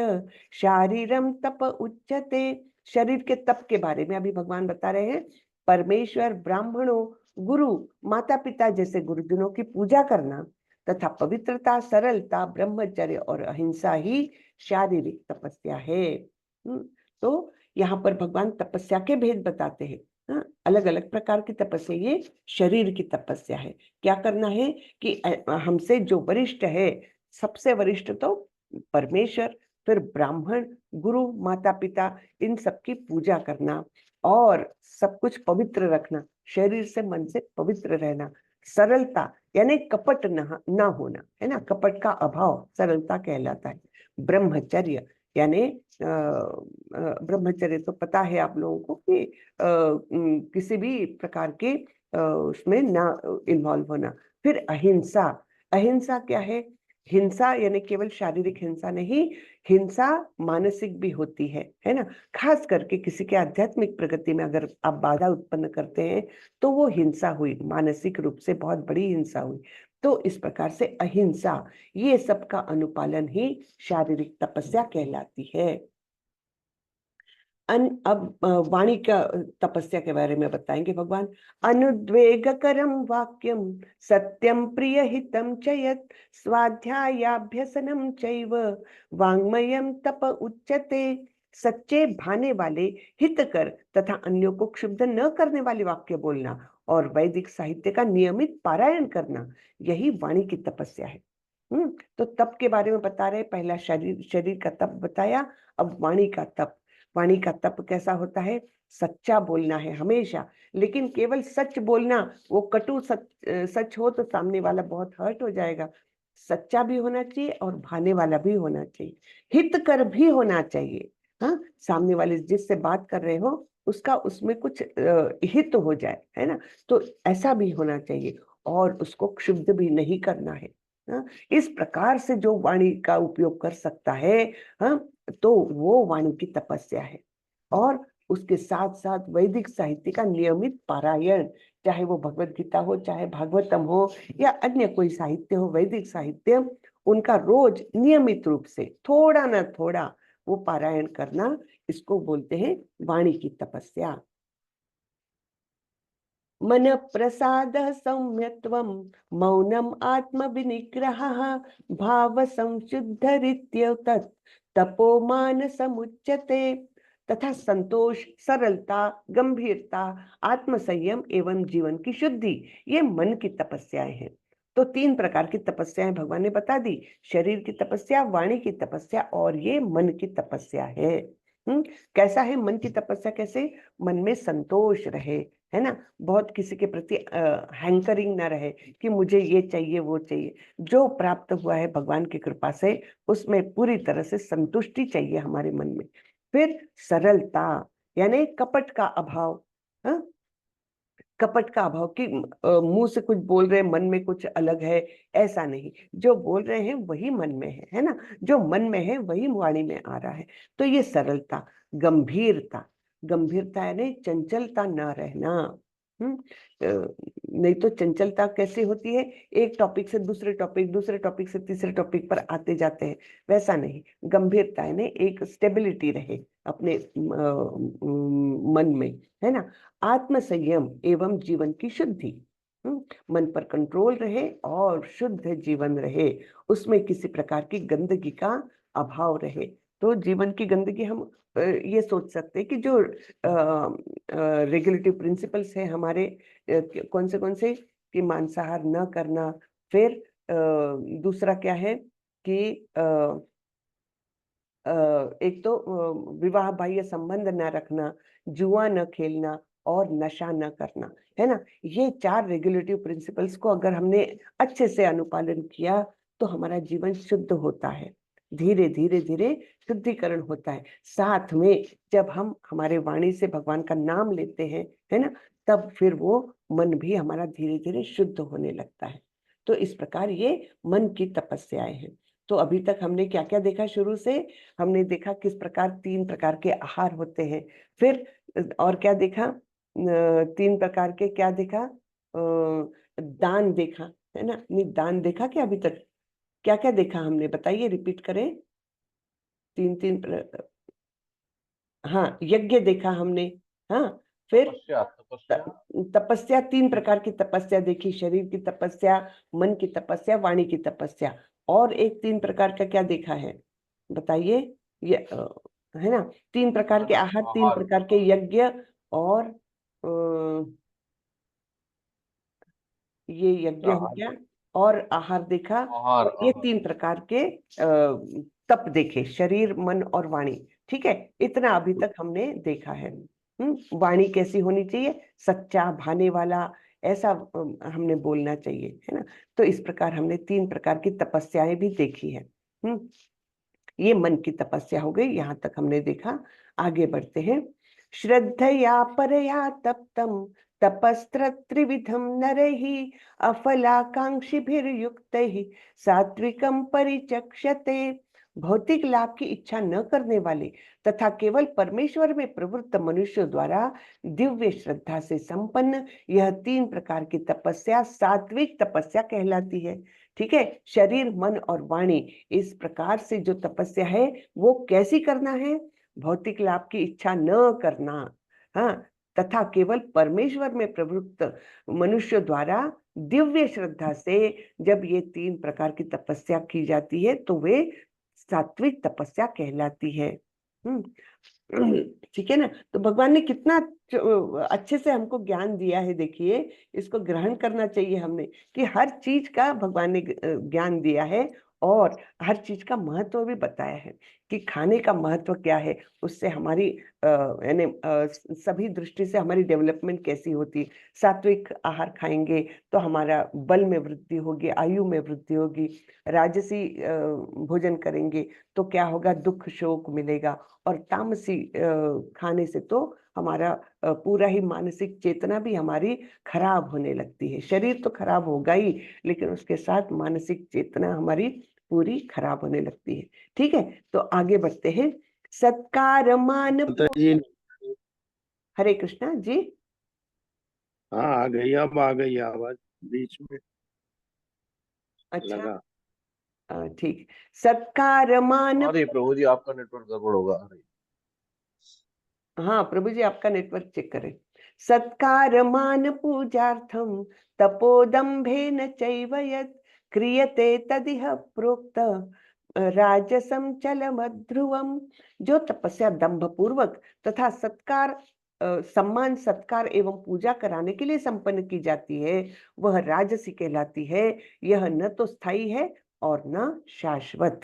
शारीरम तप उच्यते। शरीर के तप के बारे में अभी भगवान बता रहे हैं। परमेश्वर, ब्राह्मणों, गुरु, माता पिता जैसे गुरुजनों की पूजा करना तथा पवित्रता, सरलता, ब्रह्मचर्य और अहिंसा ही शारीरिक तपस्या है। तो यहाँ पर भगवान तपस्या के भेद बताते हैं। अलग अलग प्रकार की तपस्या, ये शरीर की तपस्या है। क्या करना है कि हमसे जो वरिष्ठ है, सबसे वरिष्ठ तो परमेश्वर, फिर ब्राह्मण, गुरु, माता पिता, इन सबकी पूजा करना और सब कुछ पवित्र रखना, शरीर से मन से पवित्र रहना, सरलता यानी कपट ना होना, है ना, कपट का अभाव सरलता कहलाता है। ब्रह्मचर्य यानी ब्रह्मचर्य तो पता है आप लोगों को कि किसी भी प्रकार के उसमें ना इन्वॉल्व होना। फिर अहिंसा। अहिंसा क्या है? हिंसा यानी केवल शारीरिक हिंसा नहीं, हिंसा मानसिक भी होती है ना। खास करके किसी के आध्यात्मिक प्रगति में अगर आप बाधा उत्पन्न करते हैं तो वो हिंसा हुई, मानसिक रूप से बहुत बड़ी हिंसा हुई। तो इस प्रकार से अहिंसा, ये सब का अनुपालन ही शारीरिक तपस्या कहलाती है। अब वाणी का तपस्या के बारे में बताएंगे भगवान। अनुद्वेगकरम वाक्यम सत्यम प्रिय हितम च यत् स्वाध्यायाभ्यसनम चैव वाङ्मयम तप उच्यते। सच्चे भाने वाले, हितकर तथा अन्यों को क्षुब्ध न करने वाले वाक्य बोलना और वैदिक साहित्य का नियमित पारायण करना, यही वाणी की तपस्या है। तो तप के बारे में बता रहे, पहला शरीर का तप बताया, अब वाणी का तप। वाणी का तप कैसा होता है? सच्चा बोलना है हमेशा, लेकिन केवल सच बोलना, वो कटु सच हो तो सामने वाला बहुत हर्ट हो जाएगा। सच्चा भी होना चाहिए और भाने वाला भी होना चाहिए, हितकर भी होना चाहिए। हाँ, सामने वाले जिससे बात कर रहे हो उसका उसमें कुछ हित हो जाए, है ना। तो ऐसा भी होना चाहिए और उसको क्षुब्ध भी नहीं करना है। हाँ, इस प्रकार से जो वाणी का उपयोग कर सकता है, हाँ, तो वो वाणी की तपस्या है। और उसके साथ साथ वैदिक साहित्य का नियमित पारायण, चाहे वो भगवत गीता हो, चाहे भागवतम हो, या अन्य कोई साहित्य हो, वैदिक साहित्य, उनका रोज नियमित रूप से थोड़ा ना थोड़ा वो पारायण करना, इसको बोलते हैं वाणी की तपस्या। मन प्रसाद सौम्यत्वं मौनम आत्म विनिग्रह भाव संशुद्धरित्य तत् तपोमान समुच्यते। तथा संतोष, सरलता, गंभीरता, आत्मसंयम एवं जीवन की शुद्धि, ये मन की तपस्याएं हैं। तो 3 प्रकार की तपस्याएं भगवान ने बता दी, शरीर की तपस्या, वाणी की तपस्या और ये मन की तपस्या है। कैसा है मन की तपस्या? कैसे? मन में संतोष रहे, है ना, बहुत किसी के प्रति हैंकरिंग ना रहे कि मुझे ये चाहिए वो चाहिए। जो प्राप्त हुआ है भगवान की कृपा से, उसमें पूरी तरह से संतुष्टि चाहिए हमारे मन में। फिर सरलता, यानी कपट का अभाव। हाँ, कपट का अभाव कि मुंह से कुछ बोल रहे मन में कुछ अलग है, ऐसा नहीं। जो बोल रहे हैं वही मन में है ना, जो मन में है वही वाणी में आ रहा है। तो ये सरलता। गंभीरता, गंभीरता यानी चंचलता न रहना। नहीं तो चंचलता कैसे होती है? एक टॉपिक से दूसरे टॉपिक, दूसरे टॉपिक से तीसरे टॉपिक पर आते जाते हैं, वैसा नहीं। गंभीरता यानी एक स्टेबिलिटी रहे अपने मन में, है ना। आत्म संयम एवं जीवन की शुद्धि, मन पर कंट्रोल रहे और शुद्ध जीवन रहे, उसमें किसी प्रकार की गंदगी का अभाव रहे। तो जीवन की गंदगी हम ये सोच सकते हैं कि जो रेगुलेटिव प्रिंसिपल्स है हमारे, कौन से कि मांसाहार न करना। फिर दूसरा क्या है कि एक तो विवाह बाह्य संबंध न रखना, जुआ न खेलना और नशा न करना, है ना। ये 4 रेगुलेटिव प्रिंसिपल्स को अगर हमने अच्छे से अनुपालन किया तो हमारा जीवन शुद्ध होता है, धीरे धीरे धीरे शुद्धिकरण होता है। साथ में जब हम हमारे वाणी से भगवान का नाम लेते हैं, है ना, तब फिर वो मन भी हमारा धीरे धीरे शुद्ध होने लगता है। तो इस प्रकार ये मन की तपस्याएं हैं। तो अभी तक हमने क्या क्या देखा? शुरू से हमने देखा किस प्रकार 3 प्रकार के आहार होते हैं। फिर और क्या देखा? 3 प्रकार के क्या देखा? दान देखा, है ना। नहीं, दान देखा क्या अभी तक? क्या क्या देखा हमने? बताइए, रिपीट करें। 3 हाँ, यज्ञ देखा हमने। हाँ, फिर तपस्या तपस्या तपस्या, 3 प्रकार की तपस्या देखी, शरीर की तपस्या, मन की तपस्या, वाणी की तपस्या। और एक 3 प्रकार का क्या देखा है? बताइए। ये है ना, 3 प्रकार के आहार, 3 आहार प्रकार के यज्ञ, और ये यज्ञ हो गया और आहार देखा। आहार और ये 3 प्रकार के तप देखे, शरीर, मन और वाणी। ठीक है, इतना अभी तक हमने देखा है। वाणी कैसी होनी चाहिए? सच्चा, भाने वाला, ऐसा हमने बोलना चाहिए, है ना। तो इस प्रकार हमने 3 प्रकार की तपस्याएं भी देखी है। ये मन की तपस्या हो गई, यहां तक हमने देखा। आगे बढ़ते हैं। श्रद्धया परया तप्तम तपस्त्रत्रिविधं नरैः अफलाकांक्षिभिर्युक्तैः सात्विकं परिचक्षते। भौतिक लाभ की इच्छा न करने वाले तथा केवल परमेश्वर में प्रवृत्त मनुष्यों द्वारा दिव्य श्रद्धा से संपन्न यह 3 प्रकार की तपस्या सात्विक तपस्या कहलाती है। ठीक है, शरीर, मन और वाणी, इस प्रकार से जो तपस्या है वो कैसी करना है? भौतिक लाभ की इच्छा न करना, हाँ, तथा केवल परमेश्वर में प्रवृत्त मनुष्य द्वारा दिव्य श्रद्धा से जब ये 3 प्रकार की तपस्या की जाती है तो वे सात्विक तपस्या कहलाती है। ठीक है ना। तो भगवान ने कितना अच्छे से हमको ज्ञान दिया है, देखिए, इसको ग्रहण करना चाहिए हमने, कि हर चीज का भगवान ने ज्ञान दिया है और हर चीज का महत्व भी बताया है कि खाने का महत्व क्या है, उससे हमारी यानी सभी दृष्टि से हमारी डेवलपमेंट कैसी होती। सात्विक आहार खाएंगे तो हमारा बल में वृद्धि होगी, आयु में वृद्धि होगी। राजसी भोजन करेंगे तो क्या होगा? दुख शोक मिलेगा। और तामसी खाने से तो हमारा पूरा ही मानसिक चेतना भी हमारी खराब होने लगती है। शरीर तो खराब होगा ही, लेकिन उसके साथ मानसिक चेतना हमारी पूरी खराब होने लगती है। ठीक है, तो आगे बढ़ते हैं। सत्कार मान जी। हरे कृष्णा जी। हाँ, आ गई, अब आ गई आवाज, बीच में अच्छा, लगा। ठीक। सत्कार मान, अरे प्रभु जी, आपका नेटवर्क गड़बड़ होगा। अरे हाँ प्रभु जी, आपका नेटवर्क चेक करें। सत्कार मान पूजार्थम तपोदम्भेन चैव यत् क्रियते तदिह प्रोक्त राजसम चलमध्रुवम। जो तपस्या दंभ पूर्वक तथा सत्कार सम्मान सत्कार एवं पूजा कराने के लिए संपन्न की जाती है वह राजसी कहलाती है। यह न तो स्थायी है और न शाश्वत।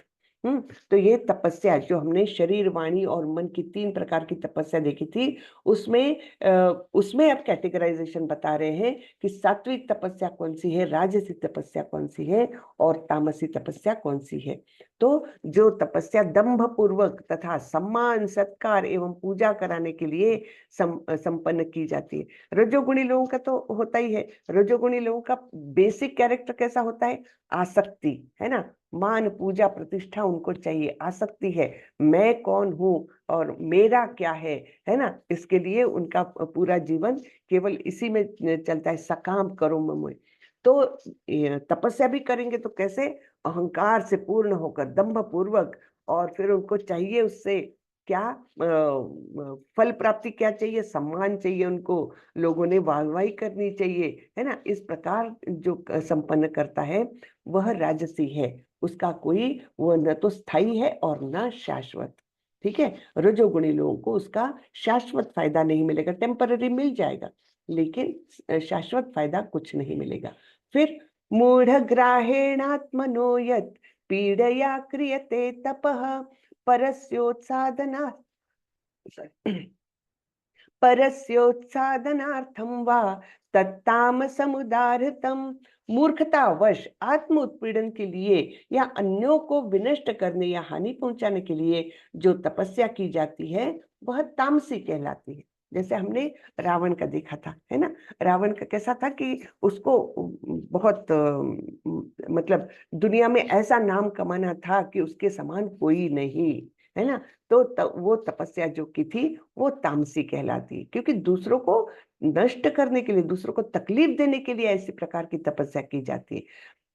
तो ये तपस्या जो हमने शरीर, वाणी और मन की 3 प्रकार की तपस्या देखी थी, उसमें अब कैटेगराइजेशन बता रहे हैं कि सात्विक तपस्या कौन सी है, राजसी तपस्या कौन सी है और तामसी तपस्या कौन सी है। तो जो तपस्या दंभ पूर्वक तथा सम्मान सत्कार एवं पूजा कराने के लिए संपन्न की जाती है। रजोगुणी लोगों का तो होता ही है। रजोगुणी लोगों का बेसिक कैरेक्टर कैसा होता है? आसक्ति, है ना। मान पूजा प्रतिष्ठा उनको चाहिए, आसक्ति है, मैं कौन हूँ और मेरा क्या है ना। इसके लिए उनका पूरा जीवन केवल इसी में चलता है, सकाम करो मम। तो तपस्या भी करेंगे तो कैसे? अहंकार से पूर्ण होकर, दंभ पूर्वक। और फिर उनको चाहिए उससे क्या? फल प्राप्ति क्या चाहिए? सम्मान चाहिए उनको, लोगों ने वाहवाही करनी चाहिए, है ना। इस प्रकार जो संपन्न करता है वह राजसी है। उसका कोई वो न तो स्थायी है और न शाश्वत। ठीक है, रजोगुणी लोगों को उसका शाश्वत फायदा नहीं मिलेगा, टेम्पररी मिल जाएगा लेकिन शाश्वत फायदा कुछ नहीं मिलेगा। फिर मूढ़ ग्राहेणात्मनो यत् पीडया क्रियते तपः परस्योत्सादना परस्योत्सादनार्थम वा तत्तामसमुदाहृतम्। मूर्खतावश आत्म उत्पीड़न के लिए या अन्यों को विनष्ट करने या हानि पहुंचाने के लिए जो तपस्या की जाती है वह तामसी कहलाती है। जैसे हमने रावण का देखा था, है ना। रावण का कैसा था कि उसको बहुत मतलब दुनिया में ऐसा नाम कमाना था कि उसके समान कोई नहीं, है ना। तो वो तपस्या जो की थी वो तामसी कहलाती है, क्योंकि दूसरों को नष्ट करने के लिए, दूसरों को तकलीफ देने के लिए ऐसी प्रकार की तपस्या की जाती है।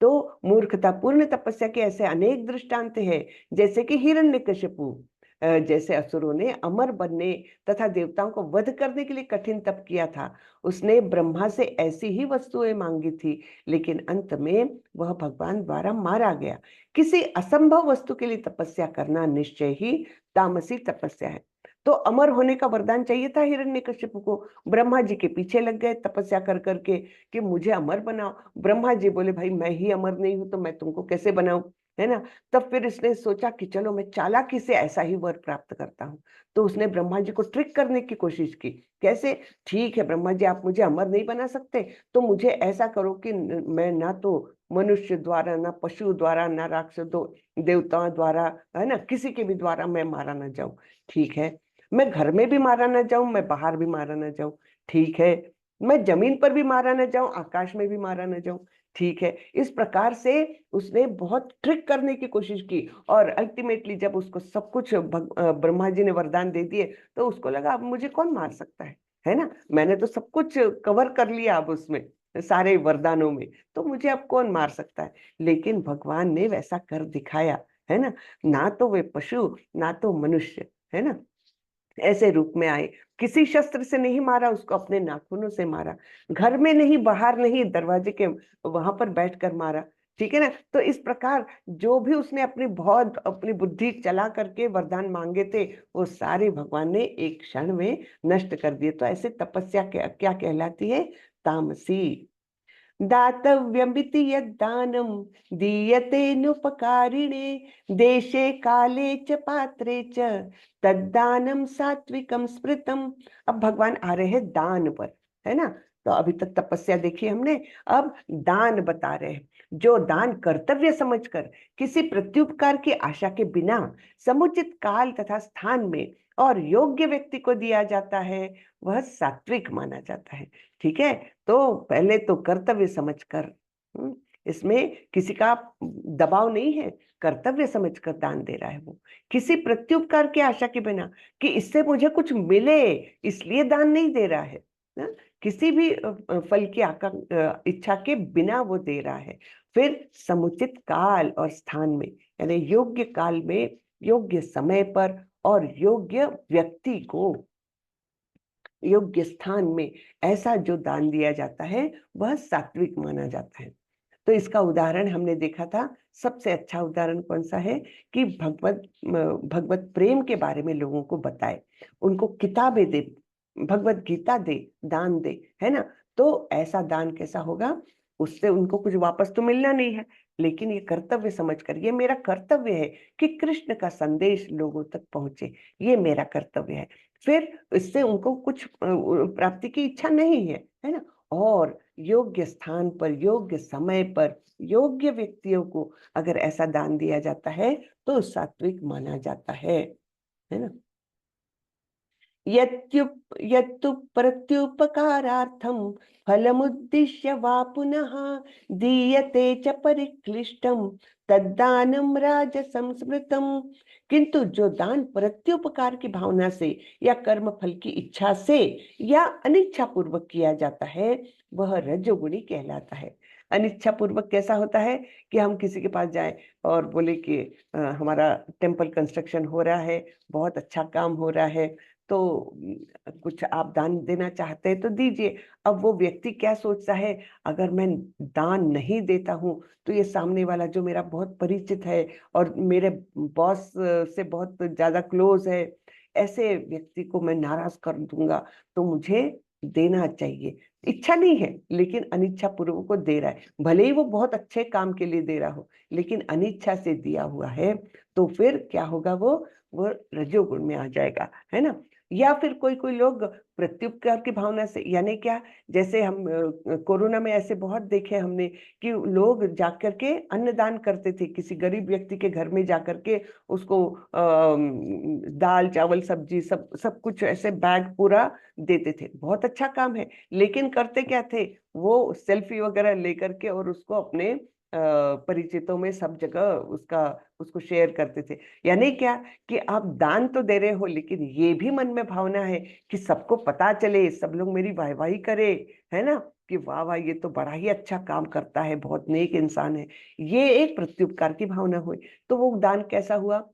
तो मूर्खतापूर्ण तपस्या के ऐसे अनेक दृष्टांत हैं, जैसे कि हिरण्यकशिपु जैसे असुरों ने अमर बनने तथा देवताओं को वध करने के लिए कठिन तप किया था। उसने ब्रह्मा से ऐसी ही वस्तुएं मांगी थी, लेकिन अंत में वह भगवान द्वारा मारा गया। किसी असंभव वस्तु के लिए तपस्या करना निश्चय ही तामसी तपस्या है। तो अमर होने का वरदान चाहिए था हिरण्यकशिपु को। ब्रह्मा जी के पीछे लग गए तपस्या कर करके कि मुझे अमर बनाओ। ब्रह्मा जी बोले भाई मैं ही अमर नहीं हूं तो मैं तुमको कैसे बनाऊं, है ना। तब फिर इसने सोचा कि चलो मैं चालाकी से ऐसा ही वर प्राप्त करता हूं। तो उसने ब्रह्मा जी को ट्रिक करने की कोशिश की। कैसे? ठीक है ब्रह्मा जी, आप मुझे अमर नहीं बना सकते तो मुझे ऐसा करो कि मैं ना तो मनुष्य द्वारा, ना पशु द्वारा, ना राक्षसों देवताओं द्वारा, है ना, किसी के भी द्वारा मैं मारा ना जाऊं। ठीक है, मैं घर में भी मारा ना जाऊं, मैं बाहर भी मारा ना जाऊं। ठीक है, मैं जमीन पर भी मारा न जाऊं, आकाश में भी मारा न जाऊं, ठीक है। इस प्रकार से उसने बहुत ट्रिक करने की कोशिश की, और अल्टीमेटली जब उसको सब कुछ ब्रह्मा जी ने वरदान दे दिए, तो उसको लगा अब मुझे कौन मार सकता है ना, मैंने तो सब कुछ कवर कर लिया अब उसमें, सारे वरदानों में, तो मुझे अब कौन मार सकता है। लेकिन भगवान ने वैसा कर दिखाया, है ना। ना तो वे पशु, ना तो मनुष्य, है ना, ऐसे रूप में आए। किसी शस्त्र से नहीं मारा उसको, अपने नाखूनों से मारा। घर में नहीं, बाहर नहीं, दरवाजे के वहां पर बैठकर मारा, ठीक है ना। तो इस प्रकार जो भी उसने अपनी बुद्धि चला करके वरदान मांगे थे, वो सारे भगवान ने एक क्षण में नष्ट कर दिए। तो ऐसे तपस्या क्या कहलाती है? तामसी। दातव्यमिति यद्दानं दीयतेनुपकारिणे देशे काले च पात्रे च तद्दानं सात्विकं स्मृतम। अब भगवान आ रहे हैं दान पर, है ना। तो अभी तक तपस्या देखी हमने, अब दान बता रहे हैं। जो दान कर्तव्य समझकर किसी प्रत्युपकार की आशा के बिना समुचित काल तथा स्थान में और योग्य व्यक्ति को दिया जाता है, वह सात्विक माना जाता है, ठीक है। तो पहले तो कर्तव्य समझकर, इसमें किसी का दबाव नहीं है, कर्तव्य समझकर दान दे रहा है वो, किसी प्रत्युपकार की आशा के बिना कि इससे मुझे कुछ मिले इसलिए दान नहीं दे रहा है ना? किसी भी फल की इच्छा के बिना वो दे रहा है। फिर समुचित काल और स्थान में, यानी योग्य काल में, योग्य समय पर और योग्य व्यक्ति को योग्य स्थान में ऐसा जो दान दिया जाता है, वह सात्विक माना जाता है। तो इसका उदाहरण हमने देखा था। सबसे अच्छा उदाहरण कौन सा है कि भगवत प्रेम के बारे में लोगों को बताए, उनको किताबें दे, भगवत गीता दे, दान दे, है ना। तो ऐसा दान कैसा होगा? उससे उनको कुछ वापस तो मिलना नहीं है, लेकिन ये कर्तव्य समझकर, ये मेरा कर्तव्य है कि कृष्ण का संदेश लोगों तक पहुंचे, ये मेरा कर्तव्य है। फिर इससे उनको कुछ प्राप्ति की इच्छा नहीं है ना। और योग्य स्थान पर, योग्य समय पर, योग्य व्यक्तियों को अगर ऐसा दान दिया जाता है, तो सात्विक माना जाता है ना। यत्तु प्रत्युपकारार्थं फलमुद्दिश्य वा पुनः दीयते च परिक्लिष्टं तद्दानं राजसं स्मृतम्। किंतु जो दान प्रत्युपकार की भावना से या कर्म फल की इच्छा से या अनिच्छा पूर्वक किया जाता है, वह रजोगुणी कहलाता है। अनिच्छा पूर्वक कैसा होता है कि हम किसी के पास जाएं और बोले कि हमारा टेम्पल कंस्ट्रक्शन हो रहा है, बहुत अच्छा काम हो रहा है, तो कुछ आप दान देना चाहते हैं तो दीजिए। अब वो व्यक्ति क्या सोचता है, अगर मैं दान नहीं देता हूँ तो ये सामने वाला जो मेरा बहुत परिचित है और मेरे बॉस से बहुत ज्यादा क्लोज है, ऐसे व्यक्ति को मैं नाराज कर दूंगा, तो मुझे देना चाहिए। इच्छा नहीं है लेकिन अनिच्छा पूर्वक को दे रहा है, भले ही वो बहुत अच्छे काम के लिए दे रहा हो, लेकिन अनिच्छा से दिया हुआ है, तो फिर क्या होगा? वो रजोगुण में आ जाएगा, है ना। या फिर कोई कोई लोग प्रत्युपकार की भावना से, यानी क्या, जैसे हम कोरोना में ऐसे बहुत देखे हमने कि लोग जाकर के अन्नदान करते थे, किसी गरीब व्यक्ति के घर में जाकर के उसको दाल चावल सब्जी सब सब कुछ ऐसे बैग पूरा देते थे। बहुत अच्छा काम है, लेकिन करते क्या थे, वो सेल्फी वगैरह लेकर के और उसको अपने परिचितों में सब जगह उसको शेयर करते थे। यानी क्या कि आप दान तो दे रहे हो, लेकिन ये भी मन में भावना है कि सबको पता चले, सब लोग मेरी वाहवाही करे, है ना, कि वाह वाह ये तो बड़ा ही अच्छा काम करता है, बहुत नेक इंसान है। ये एक प्रत्युपकार की भावना हुई, तो वो दान कैसा हुआ?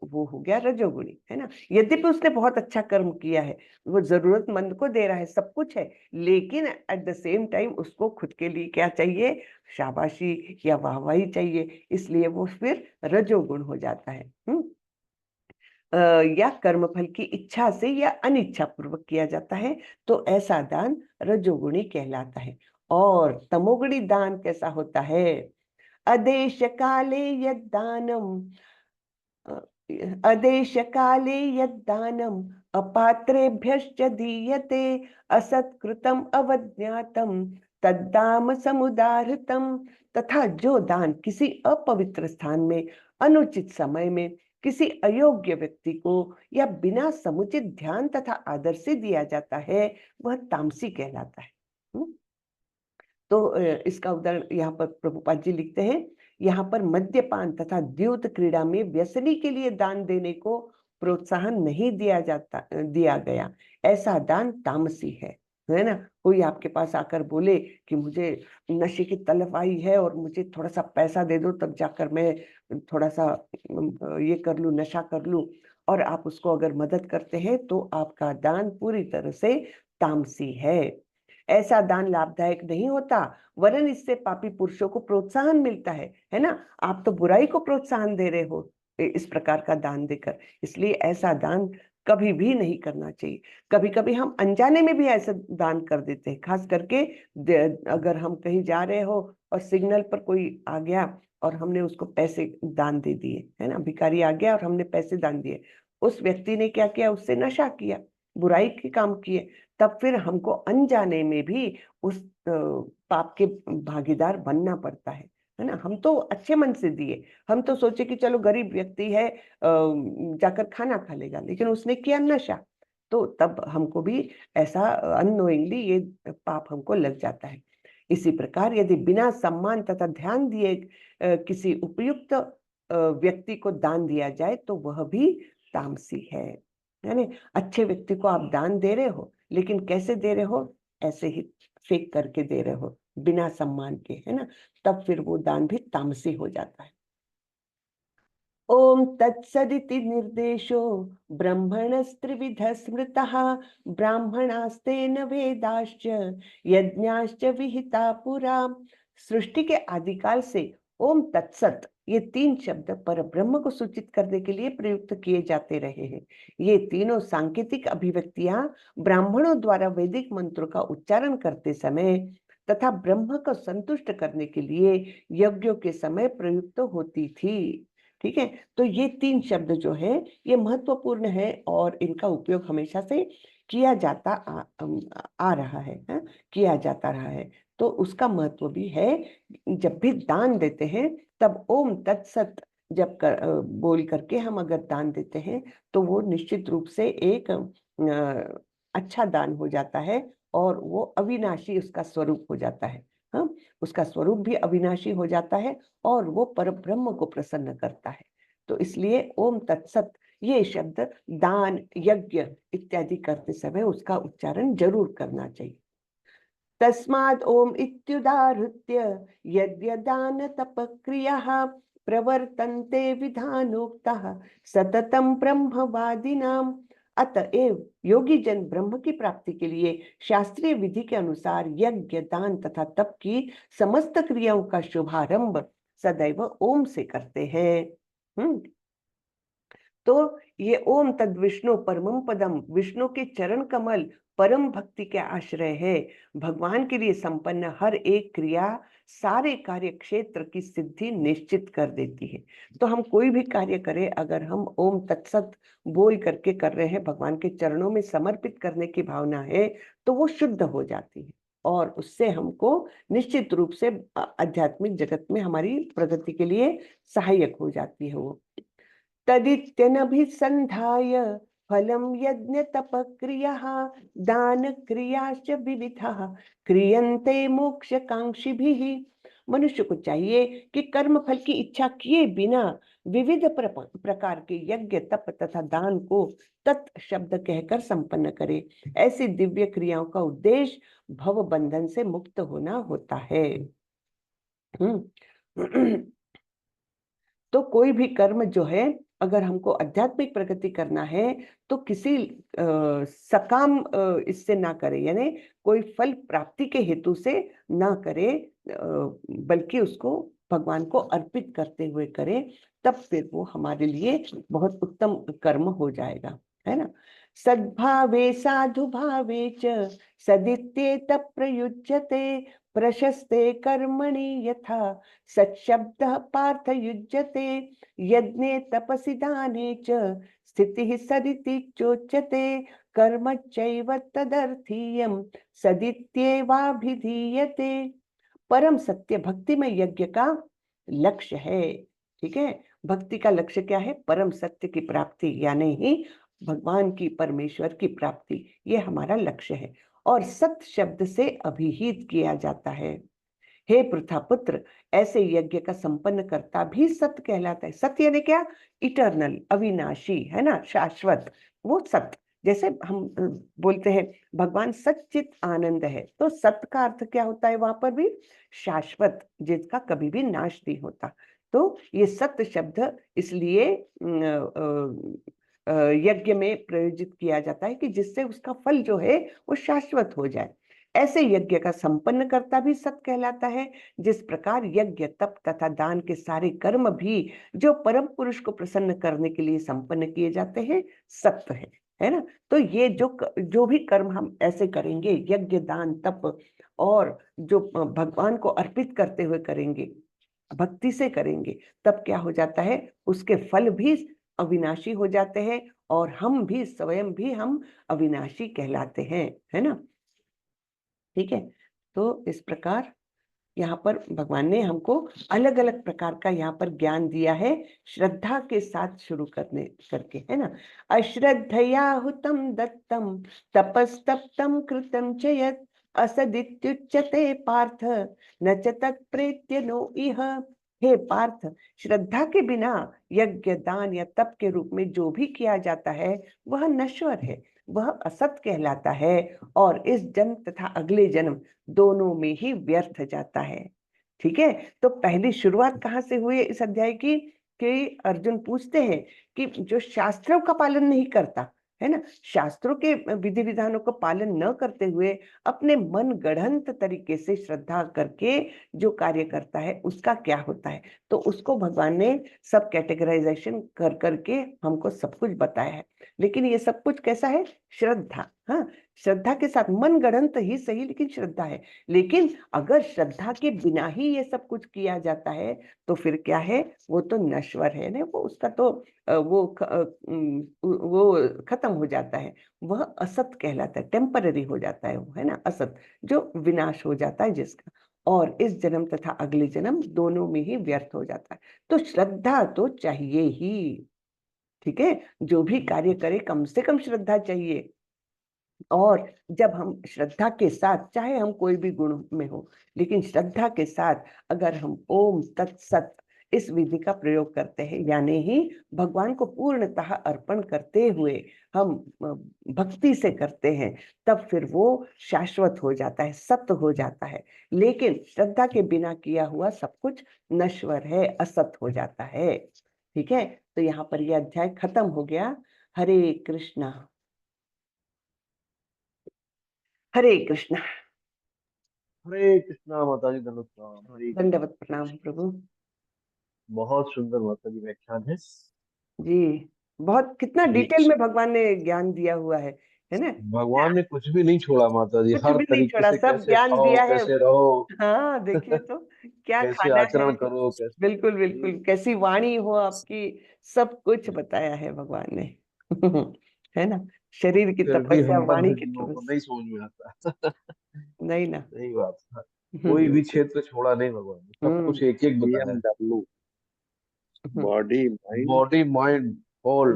वो हो गया रजोगुणी, है ना। यद्यपि उसने बहुत अच्छा कर्म किया है, वो जरूरतमंद को दे रहा है, सब कुछ है, लेकिन एट द सेम टाइम उसको खुद के लिए क्या चाहिए? शाबाशी या वाहवाही चाहिए, इसलिए वो फिर रजोगुण हो जाता है। या कर्मफल की इच्छा से या अनिच्छा पूर्वक किया जाता है, तो ऐसा दान रजोगुणी कहलाता है। और तमोगुणी दान कैसा होता है? अदेश काले यद्दानम, अदेश काले यद्दानम अपात्रेभ्यश्च दीयते असत्कृतम अवज्ञातम तद्दाम समुदाहृतम। तथा जो दान किसी अपवित्र स्थान में, अनुचित समय में, किसी अयोग्य व्यक्ति को या बिना समुचित ध्यान तथा आदर से दिया जाता है, वह तामसी कहलाता है। तो इसका उदाहरण यहाँ पर प्रभुपाद जी लिखते हैं, यहाँ पर मद्यपान तथा द्यूत क्रीड़ा में व्यसनी के लिए दान देने को प्रोत्साहन नहीं दिया गया। ऐसा दान तामसी है ना। कोई आपके पास आकर बोले कि मुझे नशे की तलब आई है और मुझे थोड़ा सा पैसा दे दो, तब जाकर मैं थोड़ा सा ये कर लूं, नशा कर लूं, और आप उसको अगर मदद करते हैं तो आपका दान पूरी तरह से तामसी है। ऐसा दान लाभदायक नहीं होता, वरन इससे पापी पुरुषों को प्रोत्साहन मिलता है ना। आप तो बुराई को प्रोत्साहन दे रहे हो इस प्रकार का दान देकर, इसलिए ऐसा दान कभी भी नहीं करना चाहिए। कभी कभी हम अनजाने में भी ऐसा दान कर देते हैं, खास करके अगर हम कहीं जा रहे हो और सिग्नल पर कोई आ गया और हमने उसको पैसे दान दे दिए, है ना, भिखारी आ गया और हमने पैसे दान दिए, उस व्यक्ति ने क्या किया, उससे नशा किया, बुराई के काम किए, तब फिर हमको अनजाने में भी उस पाप के भागीदार बनना पड़ता है ना। हम तो अच्छे मन से दिए, हम तो सोचे कि चलो गरीब व्यक्ति है जाकर खाना खा लेगा, लेकिन उसने किया नशा, तो तब हमको भी ऐसा अननोइंगली ये पाप हमको लग जाता है। इसी प्रकार यदि बिना सम्मान तथा ध्यान दिए किसी उपयुक्त व्यक्ति को दान दिया जाए तो वह भी तामसी है। यानी अच्छे व्यक्ति को आप दान दे रहे हो, लेकिन कैसे दे रहे हो, ऐसे ही फेंक करके दे रहे हो बिना सम्मान के, है ना, तब फिर वो दान भी तामसी हो जाता है। ओम तत्सदिति निर्देशो ब्रह्मणस्त्रिविध स्मृतः ब्राह्मणास्तेन वेदाश्च यज्ञाश्च विहिता पुरा। सृष्टि के आदिकाल से ओम तत्सत ये 3 शब्द पर ब्रह्म को सूचित करने के लिए प्रयुक्त किए जाते रहे हैं। ये तीनों सांकेतिक अभिव्यक्तियां ब्राह्मणों द्वारा वैदिक मंत्रों का उच्चारण करते समय तथा ब्रह्म को संतुष्ट करने के लिए यज्ञों के समय प्रयुक्त होती थी। ठीक है, तो ये 3 शब्द जो है ये महत्वपूर्ण है और इनका उपयोग हमेशा से किया जाता आ रहा है, किया जाता रहा है। तो उसका महत्व भी है। जब भी दान देते हैं तब ओम तत्सत जब बोल करके हम अगर दान देते हैं तो वो निश्चित रूप से एक अच्छा दान हो जाता है और वो अविनाशी उसका स्वरूप हो जाता है। हाँ, उसका स्वरूप भी अविनाशी हो जाता है और वो परब्रह्म को प्रसन्न करता है। तो इसलिए ओम तत्सत ये शब्द दान, यज्ञ इत्यादि करते समय उसका उच्चारण जरूर करना चाहिए। तस्माद् ओम इत्युदाहृत्य यज्ञ दान तप क्रियाः प्रवर्तन्ते विधानोक्तः सततं ब्रह्मवादिनाम्। अतएव योगी जन ब्रह्म की प्राप्ति के लिए शास्त्रीय विधि के अनुसार यज्ञ, दान तथा तप की समस्त क्रियाओं का शुभारंभ सदैव ओम से करते हैं। तो ये ओम तद विष्णु परमं पदम, विष्णु के चरण कमल परम भक्ति के आश्रय है। भगवान के लिए संपन्न हर एक क्रिया सारे कार्य क्षेत्र की सिद्धि निश्चित कर देती है। तो हम कोई भी कार्य करें, अगर हम ओम तत्सत बोल करके कर रहे हैं, भगवान के चरणों में समर्पित करने की भावना है, तो वो शुद्ध हो जाती है और उससे हमको निश्चित रूप से आध्यात्मिक जगत में हमारी प्रगति के लिए सहायक हो जाती है वो। तदित्यनभिसन्धाय फलं यज्ञ तप क्रियाः दान क्रियाश्च विविधाः क्रियन्ते मोक्षकांक्षिभिः। मनुष्य को चाहिए कि कर्म फल की इच्छा किए बिना विविध प्रकार के यज्ञ, तप तथा दान को तत् शब्द कहकर संपन्न करे। ऐसी दिव्य क्रियाओं का उद्देश्य भव बंधन से मुक्त होना होता है। तो कोई भी कर्म जो है, अगर हमको आध्यात्मिक प्रगति करना है तो किसी सकाम इससे ना करे, यानी कोई फल प्राप्ति के हेतु से ना करे, बल्कि उसको भगवान को अर्पित करते हुए करे, तब फिर वो हमारे लिए बहुत उत्तम कर्म हो जाएगा, है ना। सद्भावे साधु भावे च सदित्येत प्रयुज्यते प्रशस्ते कर्मणि यथा सच्छब्दः पार्थ युज्यते यज्ञे तपसि दाने च स्थितिः सदिति चोच्यते कर्म चैव तदर्थीयं सदित्येवाभिधीयते। परम सत्य भक्ति में यज्ञ का लक्ष्य है। ठीक है, भक्ति का लक्ष्य क्या है? परम सत्य की प्राप्ति, यानी ही भगवान की, परमेश्वर की प्राप्ति, ये हमारा लक्ष्य है। और सत शब्द से अभिहित किया जाता है। हे पृथापुत्र, ऐसे यज्ञ का संपन्न करता भी सत कहलाता है। सत यानी क्या? इटर्नल, अविनाशी, है ना, शाश्वत, वो सत। जैसे हम बोलते हैं भगवान सच्चित आनंद है, तो सत का अर्थ क्या होता है वहां पर भी? शाश्वत, जिसका कभी भी नाश नहीं होता। तो ये सत शब्द इसलिए यज्ञ में प्रयोजित किया जाता है कि जिससे उसका फल जो है वो शाश्वत हो जाए। ऐसे यज्ञ का संपन्न करता भी सत कहलाता है। जिस प्रकार यज्ञ, तप तथा दान के सारे कर्म भी जो परम पुरुष को प्रसन्न करने के लिए संपन्न किए जाते हैं, सत्य है ना। तो ये जो भी कर्म हम ऐसे करेंगे, यज्ञ, दान, तप, और जो भगवान को अर्पित करते हुए करेंगे, भक्ति से करेंगे, तब क्या हो जाता है? उसके फल भी अविनाशी हो जाते हैं, और हम भी स्वयं भी हम अविनाशी कहलाते हैं, है ना। ठीक है। तो इस प्रकार यहाँ पर भगवान ने हमको अलग अलग प्रकार का यहाँ पर ज्ञान दिया है, श्रद्धा के साथ शुरू करके, है ना। अश्रद्धया हुतम दत्तम तपस्तप्तम कृतम च यत् असदित्युच्यते पार्थ न च तत्प्रेत्य नो इह। हे पार्थ, श्रद्धा के बिना यज्ञ, दान या तप के रूप में जो भी किया जाता है वह नश्वर है, वह असत कहलाता है, और इस जन्म तथा अगले जन्म दोनों में ही व्यर्थ जाता है। ठीक है। तो पहली शुरुआत कहाँ से हुई है इस अध्याय की? कि अर्जुन पूछते हैं कि जो शास्त्रों का पालन नहीं करता, है ना, शास्त्रों के विधि विधानों को पालन न करते हुए अपने मन गढ़ंत तरीके से श्रद्धा करके जो कार्य करता है उसका क्या होता है। तो उसको भगवान ने सब कैटेगराइजेशन कर करके हमको सब कुछ बताया है। लेकिन ये सब कुछ कैसा है? श्रद्धा। हाँ, श्रद्धा के साथ, मन गढ़ंत ही सही, लेकिन श्रद्धा है। लेकिन अगर श्रद्धा के बिना ही ये सब कुछ किया जाता है तो फिर क्या है? वो तो नश्वर है ना, वो उसका तो वो खत्म हो जाता है, वह असत कहलाता है, टेम्पररी हो जाता है वो, है ना, असत, जो विनाश हो जाता है जिसका, और इस जन्म तथा अगले जन्म दोनों में ही व्यर्थ हो जाता है। तो श्रद्धा तो चाहिए ही। ठीक है। जो भी कार्य करे कम से कम श्रद्धा चाहिए। और जब हम श्रद्धा के साथ, चाहे हम कोई भी गुण में हो, लेकिन श्रद्धा के साथ अगर हम ओम तत्सत इस विधि का प्रयोग करते हैं, यानी ही भगवान को पूर्णतः अर्पण करते हुए हम भक्ति से करते हैं, तब फिर वो शाश्वत हो जाता है, सत्य हो जाता है। लेकिन श्रद्धा के बिना किया हुआ सब कुछ नश्वर है, असत हो जाता है। ठीक है। तो यहाँ पर यह अध्याय खत्म हो गया। हरे कृष्णा। हरे कृष्णा। हरे कृष्णा माता जी, धन्यवाद प्रणाम, हरे कृष्ण। दंडवत प्रणाम प्रभु बहुत सुंदर माता जी व्याख्यान है जी। बहुत, कितना जी। डिटेल में भगवान ने ज्ञान दिया हुआ है ना। भगवान ने कुछ भी नहीं छोड़ा माता जी, कुछ हर भी नहीं तरीके छोड़ा, से सब कैसे ज्ञान खाओ, दिया है। कैसे रहो, हाँ, देखिए तो क्या कैसे खाना है। आचरण करो, कैसे बिल्कुल बिल्कुल, कैसी वाणी हो आपकी, सब कुछ बताया है भगवान ने। है ना। शरीर की फिर भी तपस्या, हम वाणी बंधे की जीवों को तपस्या। नहीं समझ में आता। नहीं ना। सही बात है। कोई भी क्षेत्र छोड़ा नहीं भगवान ने, सब हम्म कुछ एक एक बताया है। BMW, hmm body mind, body mind whole.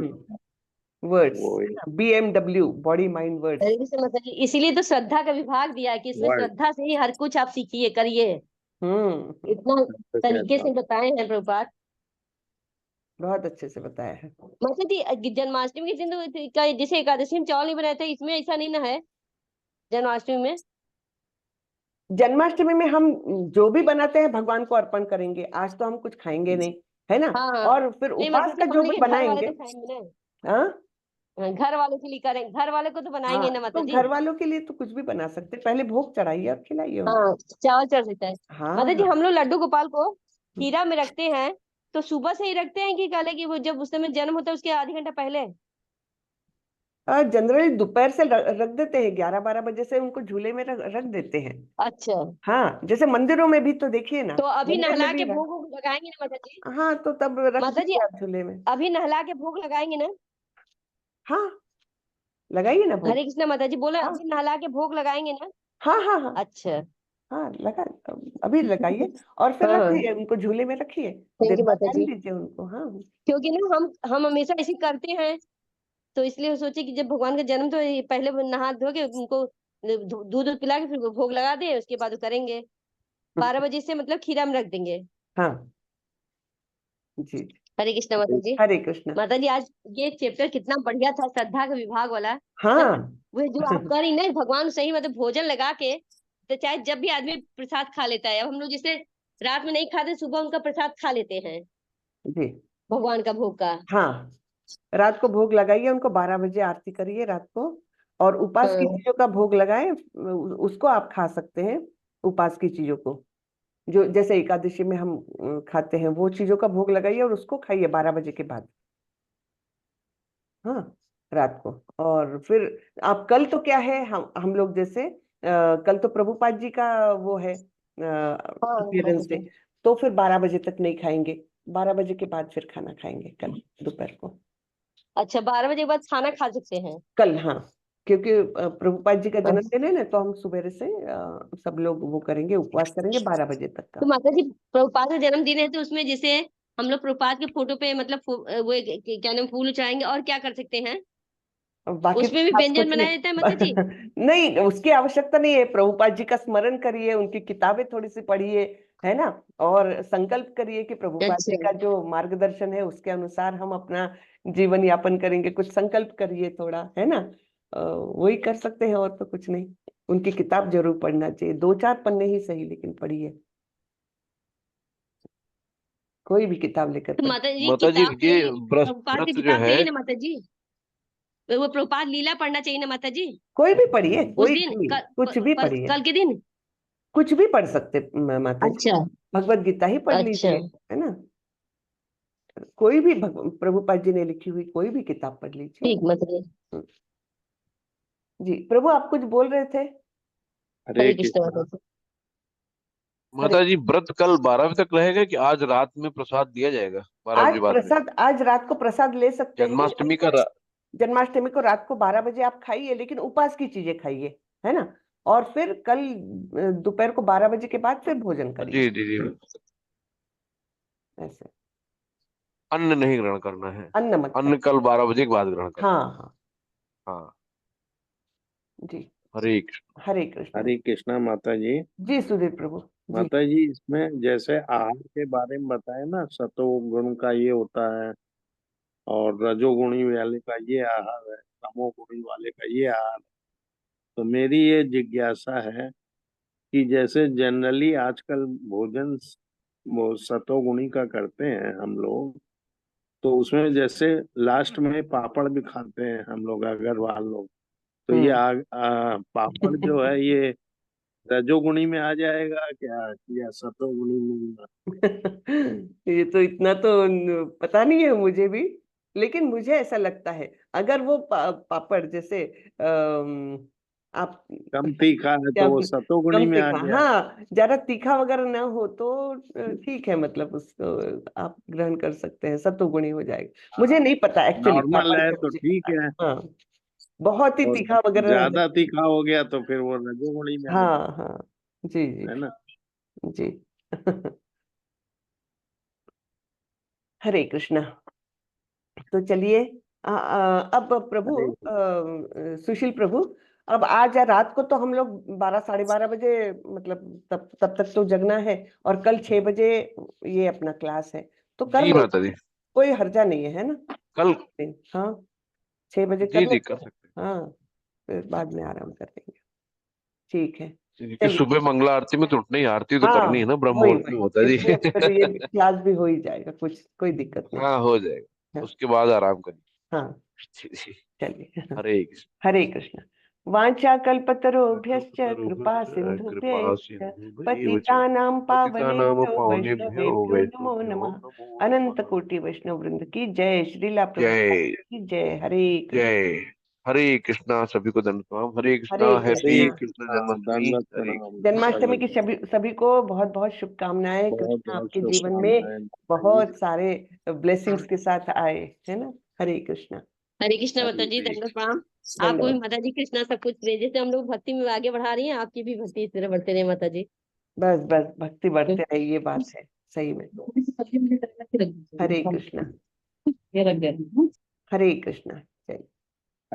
Words, वो BMW, body mind words. Hare Krishna माता जी, इसीलिए तो श्रद्धा का विभाग दिया है कि इसमें वर्ड श्रद्धा से ही हर कुछ आप सीखिए, करिए। हम्म। इतना तो तरीके कहता से बताए हैं प्रभुपाद। बहुत अच्छे से बताया है। माता जी, जन्माष्टमी के दिन जैसे एकादशी में चावल नहीं बनाए थे, इसमें ऐसा नहीं ना है? जन्माष्टमी में जन्माष्टमी में हम जो भी बनाते हैं भगवान को अर्पण करेंगे। आज तो हम कुछ खाएंगे नहीं, है ना। हाँ हाँ, और फिर नहीं उपवास मतलब का कि जो हमने भी के घर वाले बनाएंगे। तो खाएंगे ना। हाँ। घर वालों के लिए करें, घर वाले को तो हाँ, बनाएंगे ना माता तो जी। घर वालों के लिए तो कुछ भी बना सकते, पहले भोग चढ़ाइए और खिलाइए उनको। हाँ, चावल चढ़ सकता है। हाँ माता जी, हाँ। हम लोग लड्डू गोपाल को खीरा में रखते हैं, तो सुबह से ही रखते हैं कि कल की वो जब उस समय जन्म होता है उसके आधे घंटा पहले? जनरली दोपहर से रख देते हैं, 11-12 बजे से उनको झूले में रख देते हैं। अच्छा, हाँ, जैसे मंदिरों में भी तो देखिए ना, तो अभी मंदिर में नहला भी के भोग वोग लगाएंगे ना माता जी? हाँ, तो तब रख माता जी, दीजिए आप झूले में। अभी नहला के भोग लगाएंगे ना? हाँ, लगाइए ना भोग। हरे कृष्णा माता जी, बोले हाँ अभी नहला के भोग लगाएंगे ना? हाँ हाँ हाँ। अच्छा। हाँ, लगा, अभी लगाइए और फिर हाँ रख हाँ, दिए उनको झूले में, रखिए, थैंक देर यू बाद माता डाल जी। दीजिए उनको। हाँ। क्योंकि ना हम हमेशा ऐसे करते हैं, तो इसलिए सोचे कि जब भगवान का जन्म, तो ये पहले नहा धो के उनको दूध पिला के फिर वो भोग लगा दे, उसके बाद वो करेंगे 12 बजे से, मतलब खीरा में रख देंगे। हाँ जी। हरे कृष्णा माता जी। हरे कृष्णा। माता जी आज ये चैप्टर कितना बढ़िया था, श्रद्धा का विभाग वाला। हाँ वो जो आप कह रही ना, भगवान सही मतलब भोजन लगा के, तो चाहे जब भी आदमी प्रसाद खा लेता है। अब हम लोग जैसे रात में नहीं खाते, सुबह उनका प्रसाद खा लेते हैं, जी। भगवान का भोग का। हाँ, रात को भोग लगाइए उनको, 12 बजे आरती करिए रात को, और उपास की हाँ। चीजों का भोग लगाएं, उसको आप खा सकते हैं। उपास की चीजों को, जो जैसे एकादशी में हम खाते हैं, वो चीजों का भोग लगाइए और उसको खाइए 12 बजे के बाद। हाँ, रात को। और फिर आप कल तो क्या है, हम लोग जैसे कल तो प्रभुपाद जी का वो है हाँ अपीयरेंस माता है, जी। तो फिर 12 बजे तक नहीं खाएंगे, 12 बजे के बाद फिर खाना खाएंगे कल दोपहर को। अच्छा, 12 बजे के बाद खाना खा सकते हैं? कल, हाँ, क्योंकि प्रभुपाद जी का हाँ। जन्मदिन है ना, तो हम सुबह से सब लोग वो करेंगे, उपवास करेंगे 12 बजे तक तो का। माता जी प्रभुपाद का जन्मदिन है, तो उसमें जैसे हम लोग प्रभुपाद के फोटो पे मतलब वो क्या नाम, फूल चढ़ाएंगे, और क्या कर सकते हैं? और बाकी तो उसमें भी खास व्यंजन कुछ बनाया जाता है माता जी? नहीं। नहीं, उसकी आवश्यकता नहीं है। प्रभुपाद जी का स्मरण करिए, उनकी किताबें थोड़ी सी पढ़िए, है ना, और संकल्प करिए कि प्रभुपाद जी अच्छा। का जो मार्गदर्शन है उसके अनुसार हम अपना जीवन यापन करेंगे। कुछ संकल्प करिए थोड़ा, है ना, वही कर सकते हैं, और तो कुछ नहीं। उनकी किताब जरूर पढ़ना चाहिए, 2-4 पन्ने ही सही, लेकिन पढ़िए, कोई भी किताब लेकर तो पढ़िए। माता जी माता जी किताब ये चाहिए, व्रत प्रभुपाद की व्रत जो किताब है, चाहिए ना माता जी? वो प्रभुपाद लीला पढ़ना चाहिए ना माता जी? कोई भी पढ़िए, उस कोई दिन भी, कुछ भी पढ़िए, कल के दिन? कुछ भी पढ़ सकते माता जी। अच्छा। भगवत गीता ही पढ़ अच्छा। लीजिए, है ना, कोई भी प्रभुपाद जी ने लिखी हुई कोई भी किताब पढ़ लीजिए। ठीक माता जी। हम्म, जी प्रभु, आप कुछ बोल रहे थे। हरे हरे कृष्ण कृष्णा। माता जी। हरे, माता जी व्रत कल 12 बजे तक रहेगा कि आज रात में प्रसाद दिया जाएगा 12 आज बजे बाद में? प्रसाद, आज रात को प्रसाद ले सकते हैं। जन्माष्टमी का जन्माष्टमी को रात को 12 बजे आप खाइए, लेकिन उपास की चीजें खाइए, है ना, और फिर कल दोपहर को 12 बजे के बाद फिर भोजन करिए, जी जी जी, ऐसे। अन्न नहीं ग्रहण करना है। अन्न मत अन्न खाइए। कल 12 बजे के बाद ग्रहण करना हाँ है। हाँ। हाँ। जी। हरे कृष्ण। हरे कृष्णा। हरे कृष्णा माता जी। जी सुधीर प्रभु। जी। माता जी इसमें जैसे आहार के बारे में बताए ना, सतोगुण का ये होता है, और रजोगुणी वाले का ये आहार है, तमोगुणी वाले का ये आहार है। तो मेरी ये जिज्ञासा है कि जैसे जनरली आजकल भोजन वो सतोगुणी का करते हैं हम लोग, तो उसमें जैसे लास्ट में पापड़ भी खाते हैं हम लोग अग्रवाल लोग, तो ये हम्म। पापड़ जो है ये रजोगुणी में आ जाएगा क्या, या सतोगुणी में? ये तो इतना तो पता नहीं है मुझे भी, लेकिन मुझे ऐसा लगता है, अगर वो पापड़ जैसे आप कम तीखा है क्या, तो वो सतोगुणी कम में आ तीखा, गया। हाँ, ज्यादा तीखा वगैरह ना हो तो ठीक है, मतलब उसको आप ग्रहण कर सकते हैं, सत्वगुणी हो जाएगा। मुझे हाँ, नहीं पता एक्चुअली, नॉर्मल पापड़ है का तो मुझे ठीक पता है, है। हाँ, बहुत ही और तीखा वगैरह, ज्यादा तीखा हो गया तो फिर वो रजोगुणी में आ हाँ जाएगा, हाँ, जी जी है ना। जी। हरे कृष्णा। तो चलिए, अब प्रभु, अरे सुशील प्रभु, अब आज या रात को तो हम लोग 12-12:30 बजे, मतलब तब तब तक तो जगना है, और कल 6 बजे ये अपना क्लास है, तो कर जी लो, माता जी। कोई हर्जा नहीं है ना। कल हाँ, 6 बजे जी कर जी लो। कर सकते हाँ, फिर बाद में आराम कर लेंगे, ठीक है। हैं, क्योंकि चलिए, सुबह मंगला आरती में तो उठना ही, आरती तो हाँ, करनी है ना ब्रह्म वही मुहूर्त में वही, माता जी। इसलिए फिर ये क्लास भी हो ही जाएगा, कुछ कोई दिक्कत नहीं। हाँ हो जाएगा, हाँ उसके बाद आराम करिए। हाँ, जी जी। चलिए। हरे कृष्ण। हरे कृष्ण। वाञ्छा कल्पतरुभ्यश्च कृपा कृपा सिन्धुभ्यश्च सिंधु पतितानां पतितानां पावनेभ्यो पावनेभ्यो वैष्णवेभ्यो नमो वैष्णवेभ्यो नमः। नमो अनंत नमः। कोटि वैष्णव वृंद की जय, श्रीला प्रभुपाद जय की जय। हरे कृष्ण। जय। हरे कृष्णा, सभी को दंड प्रणाम। हरे कृष्णा, हरे हैप्पी कृष्णा। कृष्ण हाँ, जन्माष्टमी। दंडवत हरे प्रणाम जन्माष्टमी सभी की को। सभी सभी को बहुत बहुत शुभकामनाएं। बहुत कृष्ण बहुत आपके जीवन में शुभकामनाएं माता जी। बहुत सारे ब्लेसिंग्स के साथ आए, है ना। हरे कृष्णा। हरे कृष्ण माता हरे जी, दंडवत प्रणाम। आपको भी धन्यवाद। माता जी कृष्णा सब कुछ दे, जैसे हम लोग भक्ति में आगे बढ़ा रही हैं, आपकी भी भक्ति इस तरह बढ़ते रहे माता जी। बस बस, भक्ति बढ़ते रहे, ये बात है, सही में। हरे कृष्णा। ये रख दिया। हरे कृष्णा।